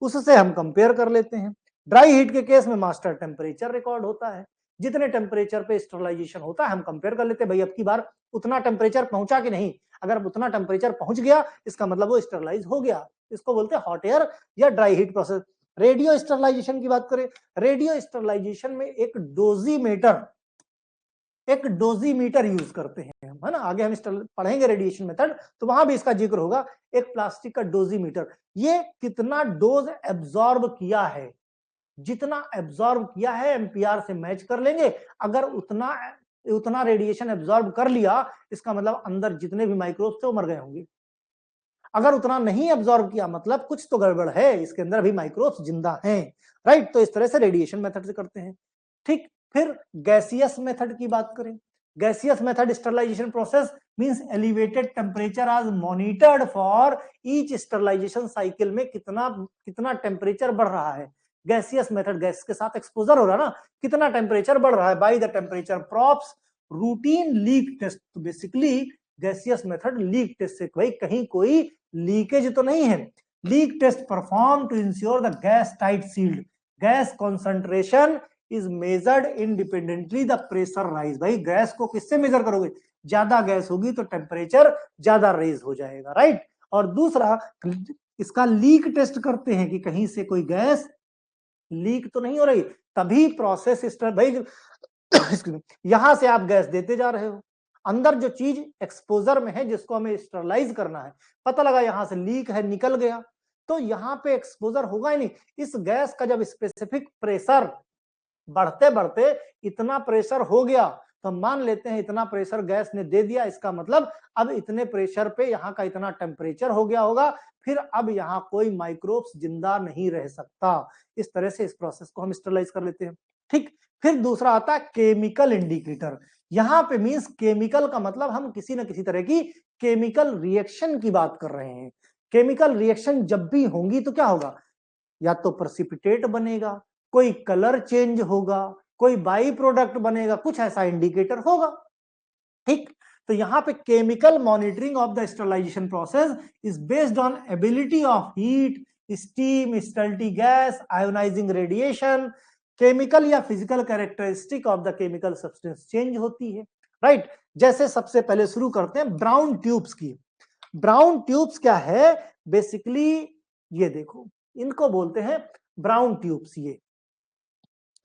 उससे हम कंपेयर कर लेते हैं। ड्राई हीट के केस में मास्टर टेम्परेचर रिकॉर्ड होता है, जितने टेम्परेचर पे स्टरलाइजेशन होता है हम कंपेयर कर लेते हैं, भाई अब की बार उतना टेम्परेचर पहुंचा कि नहीं, अगर उतना टेम्परेचर पहुंच गया इसका मतलब वो स्टरलाइज हो गया। इसको बोलते हैं हॉट एयर या dry heat process. Radio sterilization की बात करें, रेडियो स्टरलाइजेशन में एक डोजीमीटर यूज करते हैं, है ना, आगे हम पढ़ेंगे रेडिएशन मेथड तो वहां भी इसका जिक्र होगा। एक प्लास्टिक का डोजीमीटर, ये कितना डोज एब्जॉर्ब किया है, जितना एब्जॉर्ब किया है एमपीआर से मैच कर लेंगे। अगर उतना उतना रेडिएशन एब्जॉर्ब कर लिया इसका मतलब अंदर जितने भी माइक्रोब्स थे वो मर गए होंगे। अगर उतना नहीं एब्जॉर्ब किया मतलब कुछ तो गड़बड़ है, इसके अंदर भी माइक्रोब्स जिंदा हैं, राइट। तो इस तरह से रेडिएशन मेथड से करते हैं। ठीक, फिर गैसियस मेथड की बात करें, gaseous method sterilisation process means elevated temperature आज monitored for each sterilisation cycle में कितना कितना टेम्परेचर बढ़ रहा है। गैसियस मेथड, गैस के साथ एक्सपोजर हो रहा है ना, कितना टेम्परेचर बढ़ रहा है by the temperature props routine leak test. Basically gaseous method leak test से, भाई कहीं कोई लीकेज तो नहीं है। Leak test perform to ensure the gas tight sealed, gas concentration is measured independently the pressure rise. भाई गैस को किससे मेजर करोगे, ज्यादा गैस होगी तो टेम्परेचर ज्यादा रेज हो जाएगा, राइट। और दूसरा इसका लीक टेस्ट करते हैं कि कहीं से कोई गैस लीक तो नहीं हो रही, तभी प्रोसेस भाई यहां से आप गैस देते जा रहे हो, अंदर जो चीज एक्सपोजर में है जिसको हमें स्टरलाइज करना है, पता लगा यहां से लीक है निकल गया, तो यहाँ पे एक्सपोजर होगा ही नहीं। इस गैस का जब स्पेसिफिक प्रेशर बढ़ते बढ़ते इतना प्रेशर हो गया, तो मान लेते हैं इतना प्रेशर गैस ने दे दिया, इसका मतलब अब इतने प्रेशर पे यहाँ का इतना टेम्परेचर हो गया होगा, फिर अब यहाँ कोई माइक्रोब्स जिंदा नहीं रह सकता। इस तरह से इस प्रोसेस को हम स्टरलाइज कर लेते हैं। ठीक, फिर दूसरा आता है केमिकल इंडिकेटर। यहाँ पे मींस केमिकल का मतलब हम किसी न किसी तरह की केमिकल रिएक्शन की बात कर रहे हैं। केमिकल रिएक्शन जब भी होंगी तो क्या होगा, या तो प्रेसिपिटेट बनेगा, कोई कलर चेंज होगा, कोई बाई प्रोडक्ट बनेगा, कुछ ऐसा इंडिकेटर होगा। ठीक, तो यहां पे chemical monitoring of the sterilization process is based on ability of heat, steam, स्टल्टी गैस, आयोनाइजिंग रेडिएशन, केमिकल या physical characteristic of the chemical substance change होती है। राइट, जैसे सबसे पहले शुरू करते हैं ब्राउन ट्यूब्स की। ब्राउन ट्यूब्स क्या है, बेसिकली ये देखो, इनको बोलते हैं ब्राउन ट्यूब्स, ये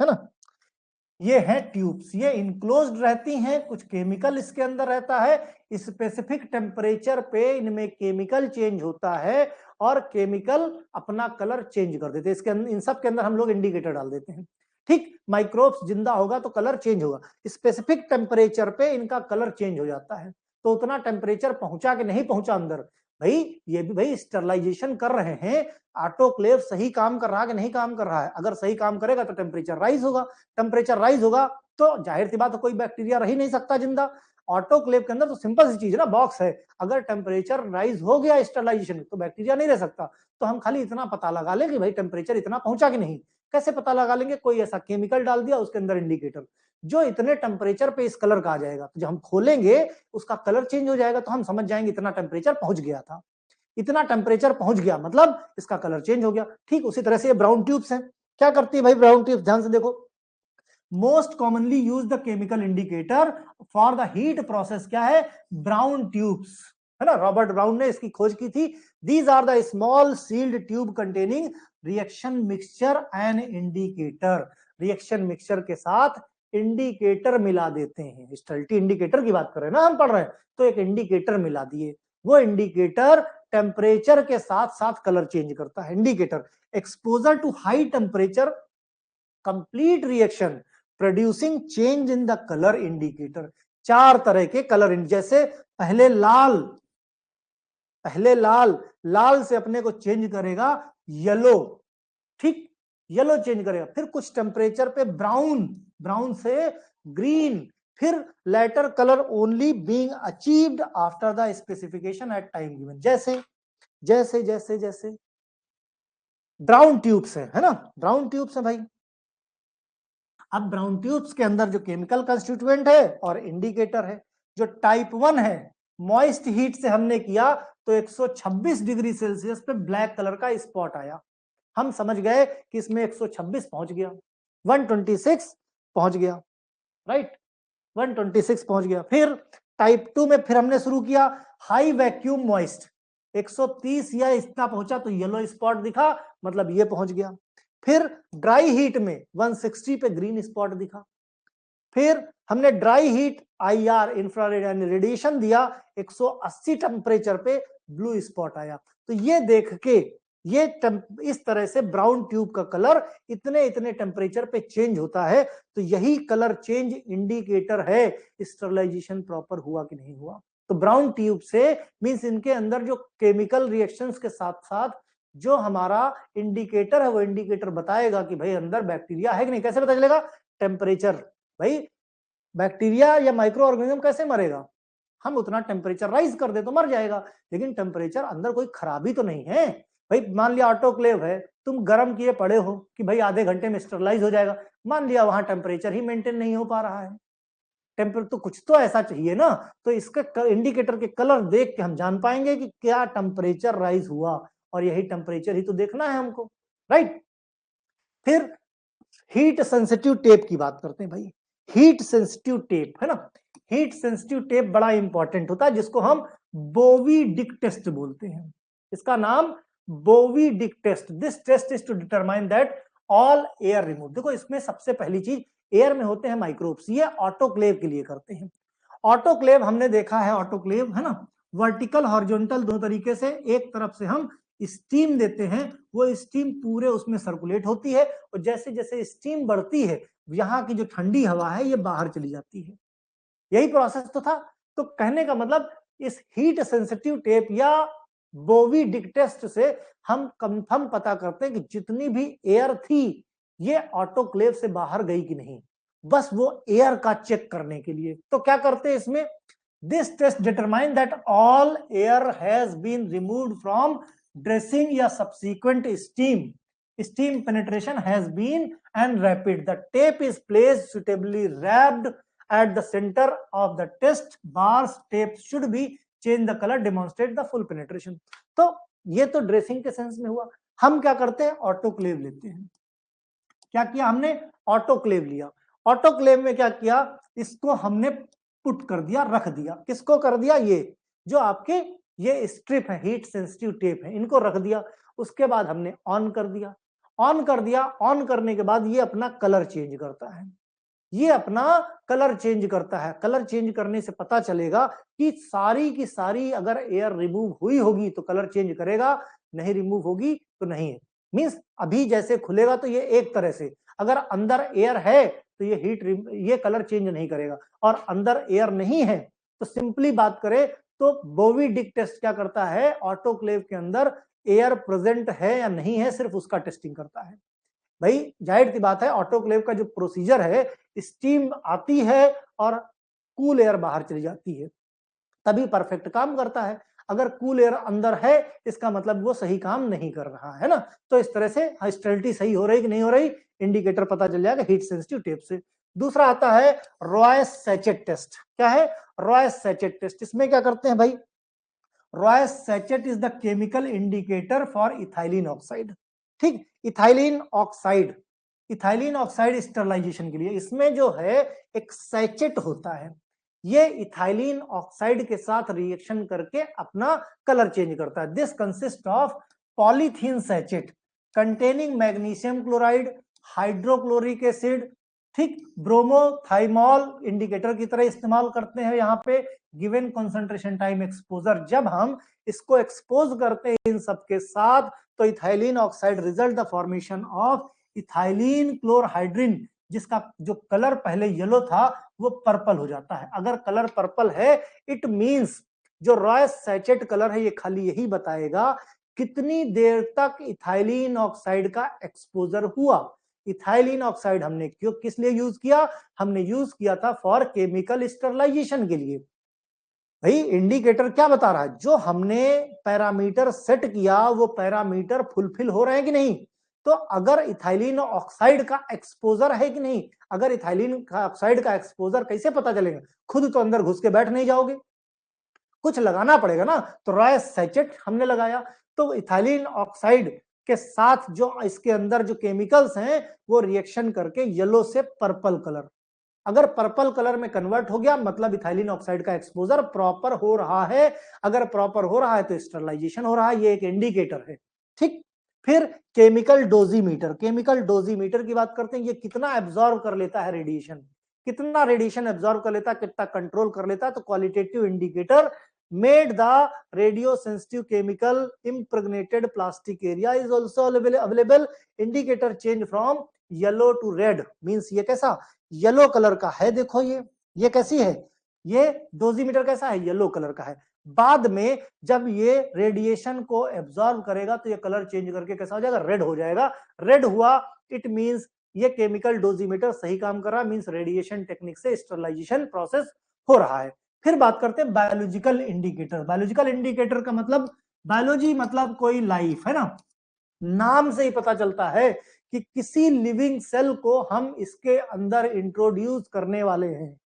है ना, ये है ट्यूब्स, ये इनक्लोज्ड रहती हैं, कुछ केमिकल इसके अंदर रहता है, स्पेसिफिक टेम्परेचर पे इनमें केमिकल चेंज होता है और केमिकल अपना कलर चेंज कर देते हैं। इसके अंदर, इन सब के अंदर हम लोग इंडिकेटर डाल देते हैं। ठीक, माइक्रोब्स जिंदा होगा तो कलर चेंज होगा, स्पेसिफिक टेम्परेचर पे इनका कलर चेंज हो जाता है। तो उतना टेम्परेचर पहुंचा कि नहीं पहुंचा अंदर, भाई ये भी भाई स्टरलाइजेशन कर रहे हैं, ऑटोक्लेव सही काम कर रहा है कि नहीं काम कर रहा है। अगर सही काम करेगा तो टेम्परेचर राइज होगा, टेम्परेचर राइज होगा तो जाहिर सी बात है कोई बैक्टीरिया रह ही नहीं सकता जिंदा। ऑटोक्लेव के अंदर तो सिंपल सी चीज है ना, बॉक्स है, अगर टेम्परेचर राइज हो गया स्टरलाइजेशन तो बैक्टीरिया नहीं रह सकता। तो हम खाली इतना पता लगा लें कि भाई टेम्परेचर इतना पहुंचा कि नहीं। कैसे पता लगा लेंगे, कोई ऐसा केमिकल डाल दिया उसके अंदर इंडिकेटर, जो इतने टेम्परेचर पे इस कलर का आ जाएगा, तो जब हम खोलेंगे उसका कलर चेंज हो जाएगा, तो हम समझ जाएंगे इतना टेम्परेचर पहुंच गया था, इतना टेम्परेचर पहुंच गया मतलब इसका कलर चेंज हो गया। ठीक उसी तरह से ये ब्राउन ट्यूब्स हैं, क्या करती है भाई ब्राउन ट्यूब्स, ध्यान से देखो। Most commonly use the chemical indicator for the heat process क्या है, ब्राउन ट्यूब्स, है ना, रॉबर्ट ब्राउन ने इसकी खोज की थी। These are the small sealed tube containing reaction mixture and indicator. Reaction mixture के साथ इंडिकेटर मिला देते हैं, स्टल्टी इंडिकेटर की बात कर रहे हैं ना हम, पढ़ रहे हैं, तो एक इंडिकेटर मिला दिए, वो इंडिकेटर टेम्परेचर के साथ साथ कलर चेंज करता है। Indicator exposure to high temperature complete reaction producing change in the colour indicator. चार तरह के कलर, जैसे पहले लाल, लाल से अपने को चेंज करेगा येलो, ठीक, येलो चेंज करेगा, फिर कुछ टेम्परेचर पे ब्राउन, ब्राउन से ग्रीन, फिर later colour only being achieved after the specification at time given. जैसे जैसे जैसे जैसे ब्राउन ट्यूब्स है ना, ब्राउन ट्यूब्स है भाई। अब ब्राउन ट्यूब्स के अंदर जो केमिकल कंस्टिट्यूएंट है और इंडिकेटर है, जो टाइप 1 है, मॉइस्ट हीट से हमने किया तो 126 डिग्री सेल्सियस पे ब्लैक कलर का स्पॉट आया, हम समझ गए कि इसमें 126 पहुंच गया, 126 पहुंच गया, राइट, 126 पहुंच गया। फिर टाइप 2 में फिर हमने शुरू किया हाई वैक्यूम मॉइस्ट, 130 या इतना पहुंचा तो येलो स्पॉट दिखा, मतलब ये पहुंच गया। फिर ड्राई हीट में 160 पे ग्रीन स्पॉट दिखा। फिर हमने ड्राई हीट आईआर इंफ्रारेड यानी रेडिएशन दिया, 180 टेम्परेचर पे ब्लू स्पॉट आया। तो ये देख के ये इस तरह से ब्राउन ट्यूब का कलर इतने इतने टेम्परेचर पे चेंज होता है, तो यही कलर चेंज इंडिकेटर है स्टरलाइजेशन प्रॉपर हुआ कि नहीं हुआ। तो ब्राउन ट्यूब से मींस इनके अंदर जो केमिकल रिएक्शंस के साथ साथ जो हमारा इंडिकेटर है, वो इंडिकेटर बताएगा कि भाई अंदर बैक्टीरिया है कि नहीं। कैसे पता चलेगा, टेम्परेचर, भाई बैक्टीरिया या माइक्रो ऑर्गेनिज्म कैसे मरेगा, हम उतना टेम्परेचर राइज कर दे तो मर जाएगा, लेकिन टेम्परेचर अंदर कोई खराबी तो नहीं है। भाई मान लिया ऑटोक्लेव है, तुम गर्म किए पड़े हो कि भाई आधे घंटे में स्टरलाइज हो जाएगा, मान लिया वहां टेम्परेचर ही मेंटेन नहीं हो पा रहा है, टेम्परेचर तो कुछ तो ऐसा चाहिए ना, तो इसका इंडिकेटर के कलर देख के हम जान पाएंगे कि क्या टेम्परेचर राइज हुआ, और यही टेम्परेचर ही तो देखना है हमको, राइट। फिर हीट सेंसिटिव टेप की बात करते हैं भाई, हीट सेंसिटिव टेप है ना, हीट सेंसिटिव टेप बड़ा इंपॉर्टेंट होता है, जिसको हम बोवीडिक टेस्ट बोलते हैं। इसका नाम Bowie Dick test. This test is to determine that all air remove. देखो इसमें सबसे पहली चीज, एयर में होते हैं माइक्रोब्स, ये ऑटोक्लेव के लिए करते हैं। ऑटोक्लेव हमने देखा है, ऑटोक्लेव है ना, वर्टिकल हॉरिजॉन्टल दो तरीके से, एक तरफ से हम स्टीम देते हैं, वो स्टीम पूरे उसमें सर्कुलेट होती है और जैसे जैसे स्टीम बढ़ती है यहाँ की जो ठंडी हवा है ये बाहर चली जाती है। यही प्रोसेस तो था। तो कहने का मतलब इस हीट सेंसिटिव टेप या बोवी डिक टेस्ट से हम कंफर्म पता करते हैं कि जितनी भी एयर थी ये ऑटोक्लेव से बाहर गई कि नहीं, बस वो एयर का चेक करने के लिए। तो क्या करते हैं इसमें, this test determine that all air has been removed from dressing या subsequent steam penetration has been and rapid. The tape is placed suitably wrapped at the center of the test bars. Tape should be change the color, demonstrate the full penetration. तो ये तो dressing के sense में हुआ। हम क्या करते हैं, ऑटोक्लेव लेते हैं। क्या किया हमने, ऑटोक्लेव लिया। ऑटोक्लेव में क्या किया, इसको हमने पुट कर दिया, रख दिया। किसको कर दिया, ये जो आपके ये स्ट्रिप है, हीट सेंसिटिव टेप है, इनको रख दिया। उसके बाद हमने ऑन कर दिया। ऑन कर दिया, ऑन करने के बाद ये अपना कलर चेंज करता है। ये अपना कलर चेंज करता है। कलर चेंज करने से पता चलेगा कि सारी की सारी अगर एयर रिमूव हुई होगी तो कलर चेंज करेगा, नहीं रिमूव होगी तो नहीं है। मींस अभी जैसे खुलेगा तो ये एक तरह से, अगर अंदर एयर है तो ये कलर चेंज नहीं करेगा, और अंदर एयर नहीं है तो सिंपली बात करें तो बोवी डिक टेस्ट क्या करता है, ऑटोक्लेव के अंदर एयर प्रेजेंट है या नहीं है सिर्फ उसका टेस्टिंग करता है। भाई जाहिर सी बात है, ऑटोक्लेव का जो प्रोसीजर है, स्टीम आती है और कूल एयर बाहर चली जाती है, तभी परफेक्ट काम करता है। अगर कूल एयर अंदर है इसका मतलब वो सही काम नहीं कर रहा है ना। तो इस तरह से स्टेबिलिटी सही हो रही कि नहीं हो रही, इंडिकेटर पता चल जाएगा हीट सेंसिटिव टेप से। दूसरा आता है रॉयस सैचेट टेस्ट। क्या है, रॉयस सैचेट टेस्ट। इसमें क्या करते हैं भाई, Royce sachet is the chemical indicator for ethylene oxide. ठीक, ethylene oxide, ethylene oxide sterilisation के लिए इसमें जो है एक सैचेट होता है, ये इथाइलिन ऑक्साइड के साथ रिएक्शन करके अपना कलर चेंज करता है। This consist of polythene sachet containing magnesium chloride, hydrochloric acid, ठीक, ब्रोमोथाइमॉल इंडिकेटर की तरह इस्तेमाल करते हैं यहाँ पे। गिवन कंसंट्रेशन टाइम एक्सपोजर, जब हम इसको एक्सपोज करते हैं इन सब के साथ तो ethylene oxide result the formation of ethylene chlorohydrin, जिसका जो कलर पहले येलो था वो पर्पल हो जाता है। अगर कलर पर्पल है इट मींस जो रॉयस सैचेट कलर है ये खाली यही बताएगा कितनी देर तक इथाइलिन ऑक्साइड का एक्सपोजर हुआ। इथाइलिन ऑक्साइड हमने क्यों किस लिए यूज किया, हमने यूज किया था फॉर केमिकल स्टरलाइजेशन के लिए। भाई इंडिकेटर क्या बता रहा है, जो हमने पैरामीटर सेट किया वो पैरामीटर फुलफिल हो रहे हैं कि नहीं। तो अगर इथाइलिन ऑक्साइड का एक्सपोजर है कि नहीं, अगर इथाइलिन ऑक्साइड का एक्सपोजर कैसे पता चलेगा, खुद तो अंदर घुस के बैठ नहीं जाओगे, कुछ लगाना पड़ेगा ना। तो रॉयस सैचेट हमने लगाया, तो इथाइलिन ऑक्साइड के साथ जो इसके अंदर जो केमिकल्स हैं वो रिएक्शन करके येलो से पर्पल कलर, अगर पर्पल कलर में कन्वर्ट हो गया मतलब इथाइलिन ऑक्साइड का एक्सपोजर प्रॉपर हो रहा है। अगर प्रॉपर हो रहा है तो स्टरलाइजेशन हो रहा है, ये एक इंडिकेटर है। ठीक, फिर केमिकल डोजीमीटर, केमिकल डोजीमीटर की बात करते हैं, ये कितना एब्जॉर्ब कर लेता है रेडिएशन, कितना रेडिएशन एब्जॉर्ब कर लेता है, कितना कंट्रोल कर लेता है। तो qualitative indicator made the radio sensitive chemical impregnated plastic area is also available. Indicator change from yellow to red, means ये कैसा येलो कलर का है। देखो ये कैसी है, ये डोजीमीटर कैसा है, येलो कलर का है। बाद में जब ये रेडिएशन को एब्जॉर्ब करेगा तो ये कलर चेंज करके कैसा हो जाएगा, रेड हो जाएगा। रेड हुआ इट मींस ये केमिकल डोजीमीटर सही काम कर रहा है, मींस रेडिएशन टेक्निक से स्टरलाइजेशन प्रोसेस हो रहा है। फिर बात करते हैं बायोलॉजिकल इंडिकेटर। बायोलॉजिकल इंडिकेटर का मतलब, बायोलॉजी मतलब कोई लाइफ है ना, नाम से ही पता चलता है कि किसी लिविंग सेल को हम इसके अंदर इंट्रोड्यूस करने वाले हैं।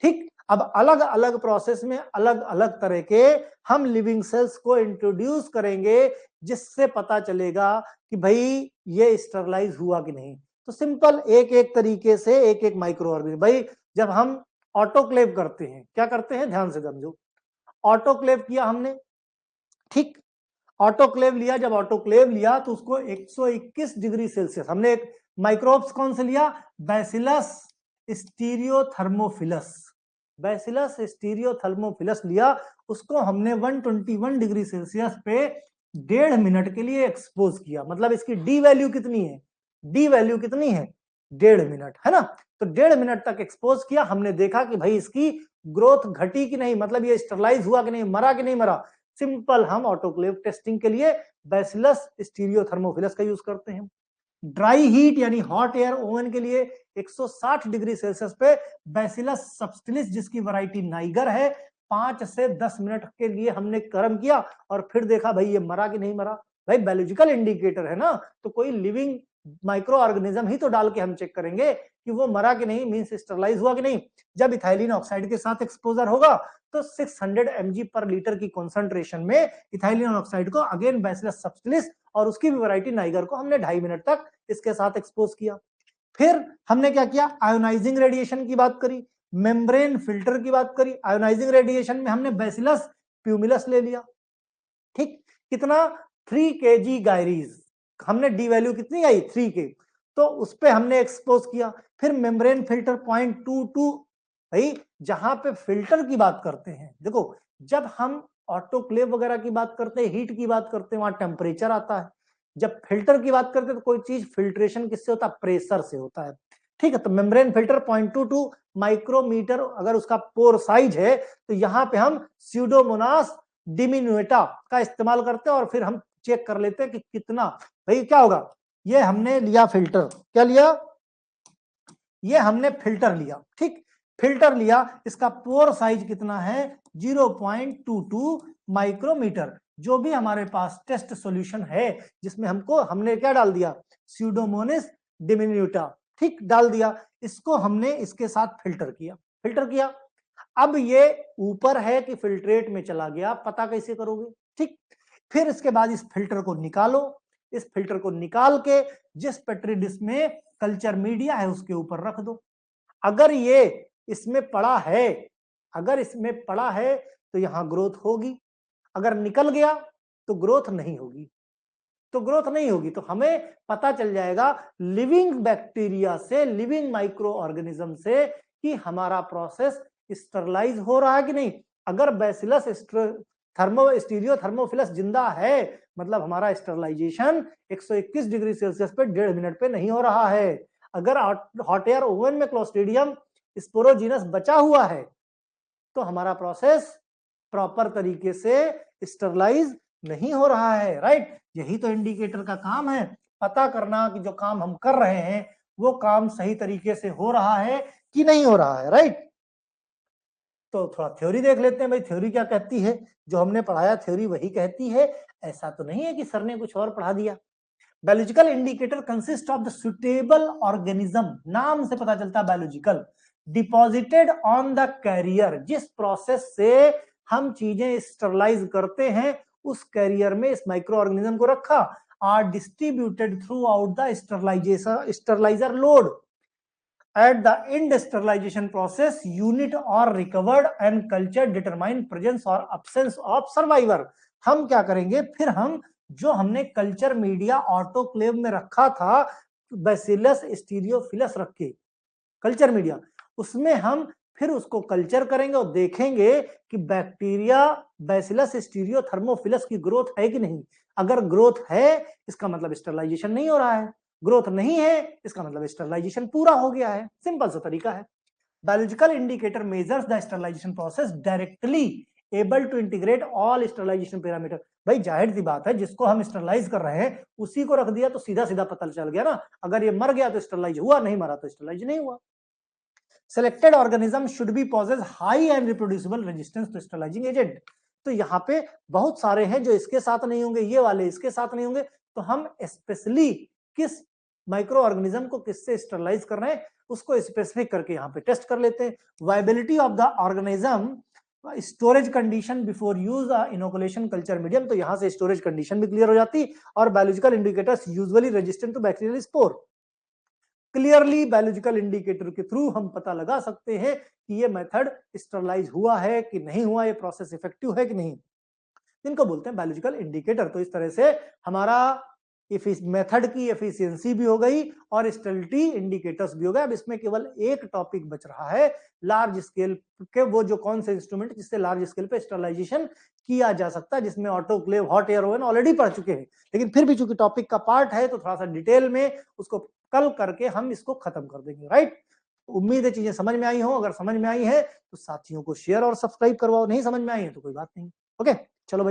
ठीक, अब अलग अलग प्रोसेस में अलग अलग तरह के हम लिविंग सेल्स को इंट्रोड्यूस करेंगे जिससे पता चलेगा कि भाई ये स्टरलाइज हुआ कि नहीं। तो सिंपल एक एक तरीके से एक एक माइक्रो ऑर्गेनिज्म। भाई जब हम ऑटोक्लेव करते हैं, क्या करते हैं ध्यान से समझो, ऑटोक्लेव किया हमने, ठीक, ऑटोक्लेव लिया, जब ऑटोक्लेव लिया तो उसको 121 डिग्री सेल्सियस, हमने एक माइक्रोब्स कौन से लिया, बैसिलस स्टीरियोथर्मोफिलस, बैसिलस स्टीरियोथर्मोफिलस लिया, उसको हमने 121 डिग्री सेल्सियस पे 1.5 मिनट के लिए एक्सपोज किया, मतलब इसकी डी वैल्यू कितनी है, डी वैल्यू कितनी है 1.5 मिनट, है ना। तो 1.5 मिनट तक एक्सपोज किया, हमने देखा कि भाई इसकी ग्रोथ घटी कि नहीं, मतलब ये स्टरलाइज हुआ कि नहीं, मरा कि नहीं मरा। सिंपल हम ऑटोक्लेव टेस्टिंग के लिए बैसिलस स्टीरियोथर्मोफिलस का यूज करते हैं। ड्राई हीट यानी हॉट एयर ओवन के लिए 160 डिग्री सेल्सियस पे बैसिलस सबटिलिस जिसकी वैरायटी नाइगर है 5 से 10 मिनट के लिए हमने गर्म किया और फिर देखा भाई ये मरा कि नहीं मरा। भाई बायोलॉजिकल इंडिकेटर है ना, तो कोई लिविंग माइक्रो ऑर्गेनिज्म ही तो डाल के हम चेक करेंगे कि वो मरा कि नहीं, मींस स्टरलाइज हुआ कि नहीं। जब इथाइलिन ऑक्साइड के साथ एक्सपोजर होगा तो 600 mg पर लीटर की कॉन्सेंट्रेशन में इथाइलिन ऑक्साइड को अगेन बैसिलस सबटिलिस और उसकी भी वैरायटी नाइगर को हमने 2.5 मिनट तक इसके साथ एक्सपोज किया। फिर हमने क्या किया, आयोनाइजिंग रेडिएशन की बात करी, मेम्ब्रेन फिल्टर की बात करी। आयोनाइजिंग रेडिएशन में हमने बैसिलस प्यूमिलस ले लिया, ठीक, कितना 3 kg गायरीज, हमने डी वैल्यू कितनी आई 3 के, तो उस पे हमने एक्सपोज किया। फिर मेम्ब्रेन फिल्टर 0.22, भाई जहां पे फिल्टर की बात करते हैं, देखो जब हम ऑटोक्लेव वगैरह की बात करते हैं, हीट की बात करते हैं, वहां टेम्परेचर आता है। जब फिल्टर की बात करते हैं तो कोई चीज फिल्ट्रेशन किससे होता है, प्रेशर से होता है, ठीक है। तो मेम्ब्रेन फिल्टर 0.22 माइक्रोमीटर अगर उसका पोर साइज है, तो यहां पे हम स्यूडोमोनास डिमिनुएटा का इस्तेमाल करते हैं और फिर हम चेक कर लेते हैं कि कितना, भाई क्या होगा, ये हमने लिया फिल्टर, क्या लिया, ये हमने फिल्टर लिया, ठीक, फिल्टर लिया, इसका पोर साइज कितना है 0.22 माइक्रोमीटर। जो भी हमारे पास टेस्ट सॉल्यूशन है जिसमें हमने क्या डाल दिया, स्यूडोमोनास डिमिनुटा, ठीक, डाल दिया, इसको हमने इसके साथ फिल्टर किया। अब ये ऊपर है कि फिल्ट्रेट में चला गया, पता कैसे करोगे, ठीक। फिर इसके बाद इस फिल्टर को निकालो, इस फिल्टर को निकाल के जिस पेट्री डिश में कल्चर मीडिया है उसके ऊपर रख दो। अगर ये इसमें पड़ा है, अगर इसमें पड़ा है तो यहां ग्रोथ होगी, अगर निकल गया तो ग्रोथ नहीं होगी, तो ग्रोथ नहीं होगी। तो हमें पता चल जाएगा लिविंग बैक्टीरिया से, लिविंग माइक्रो ऑर्गेनिज्म से कि हमारा प्रोसेस स्टरलाइज हो रहा है कि नहीं। अगर बैसिलस स्टीरियो थर्मोफिलस जिंदा है, मतलब हमारा स्टरलाइजेशन 121 डिग्री सेल्सियस पे 1.5 मिनट पे नहीं हो रहा है। अगर हॉट एयर ओवन में क्लोस्ट्रीडियम स्पोरोजिनस बचा हुआ है तो हमारा प्रोसेस प्रॉपर तरीके से स्टरलाइज नहीं हो रहा है, राइट। यही तो इंडिकेटर का काम है, पता करना कि जो काम हम कर रहे हैं वो काम सही तरीके से हो रहा है कि नहीं हो रहा है, राइट। तो थोड़ा थ्योरी देख लेते हैं, भाई थ्योरी क्या कहती है, जो हमने पढ़ाया थ्योरी वही कहती है, ऐसा तो नहीं है कि सर ने कुछ और पढ़ा दिया। Biological indicator consist of the suitable organism, नाम से पता चलता है biological, deposited on the carrier, जिस प्रोसेस से हम चीजें स्टरलाइज करते हैं उस कैरियर में इस माइक्रो ऑर्गेनिज्म को रखा, are distributed throughout the sterilizer load at the end sterilization process unit or recovered and culture determine presence or absence of survivor। हम क्या करेंगे, फिर हम जो हमने कल्चर मीडिया ऑटोक्लेव में रखा था, बैसिलस स्टीरियोफिलस रख के कल्चर मीडिया, उसमें हम फिर उसको कल्चर करेंगे और देखेंगे कि बैक्टीरिया बैसिलस स्टीरियोथर्मोफिलस की ग्रोथ है कि नहीं। अगर ग्रोथ है इसका मतलब स्टरलाइजेशन नहीं हो रहा है, ग्रोथ नहीं है इसका मतलब स्टरलाइजेशन पूरा हो गया है, सिंपल सा तरीका है। Biological indicator measures the sterilization process directly able to integrate all sterilization parameter. भाई जाहिर सी बात है, जिसको हम स्टरलाइज कर रहे हैं उसी को रख दिया तो सीधा सीधा पता चल गया ना, अगर ये मर गया तो स्टरलाइज हुआ, नहीं मरा तो स्टरलाइज नहीं हुआ। Selected organism should be possess high and reproducible resistance to sterilizing agent। तो यहाँ पे बहुत सारे हैं जो इसके साथ नहीं होंगे, ये वाले इसके साथ नहीं होंगे, तो हम स्पेशली किस माइक्रो ऑर्गेनिज्म को किससे स्टरलाइज कर रहे हैं उसको स्पेसिफिक करके यहाँ पे टेस्ट कर लेते हैं। Viability of the organism, storage condition before use inoculation culture medium, तो यहाँ से स्टोरेज कंडीशन भी क्लियर हो जाती, और biological indicators usually resistant to bacterial spore. Clearly biological indicator के थ्रू हम पता लगा सकते हैं कि ये मेथड स्टरलाइज हुआ है कि नहीं हुआ, ये प्रोसेस इफेक्टिव है कि नहीं, इनको बोलते हैं बायोलॉजिकल इंडिकेटर। तो इस तरह से हमारा इस मेथड की एफिशिएंसी भी हो गई और स्टेबिलिटी इंडिकेटर्स भी हो गए। अब इसमें केवल एक टॉपिक बच रहा है, लार्ज स्केल के वो जो कौन से इंस्ट्रूमेंट जिससे लार्ज स्केल पे स्टरलाइजेशन किया जा सकता है, जिसमें autoclave, hot air oven already पढ़ चुके हैं, लेकिन फिर भी चूंकि टॉपिक का पार्ट है तो थोड़ा सा डिटेल में उसको कल करके हम इसको खत्म कर देंगे। राइट, उम्मीद है चीजें समझ में आई हो। अगर समझ में आई है तो साथियों को शेयर और सब्सक्राइब करवाओ, नहीं समझ में आई है तो कोई बात नहीं। ओके।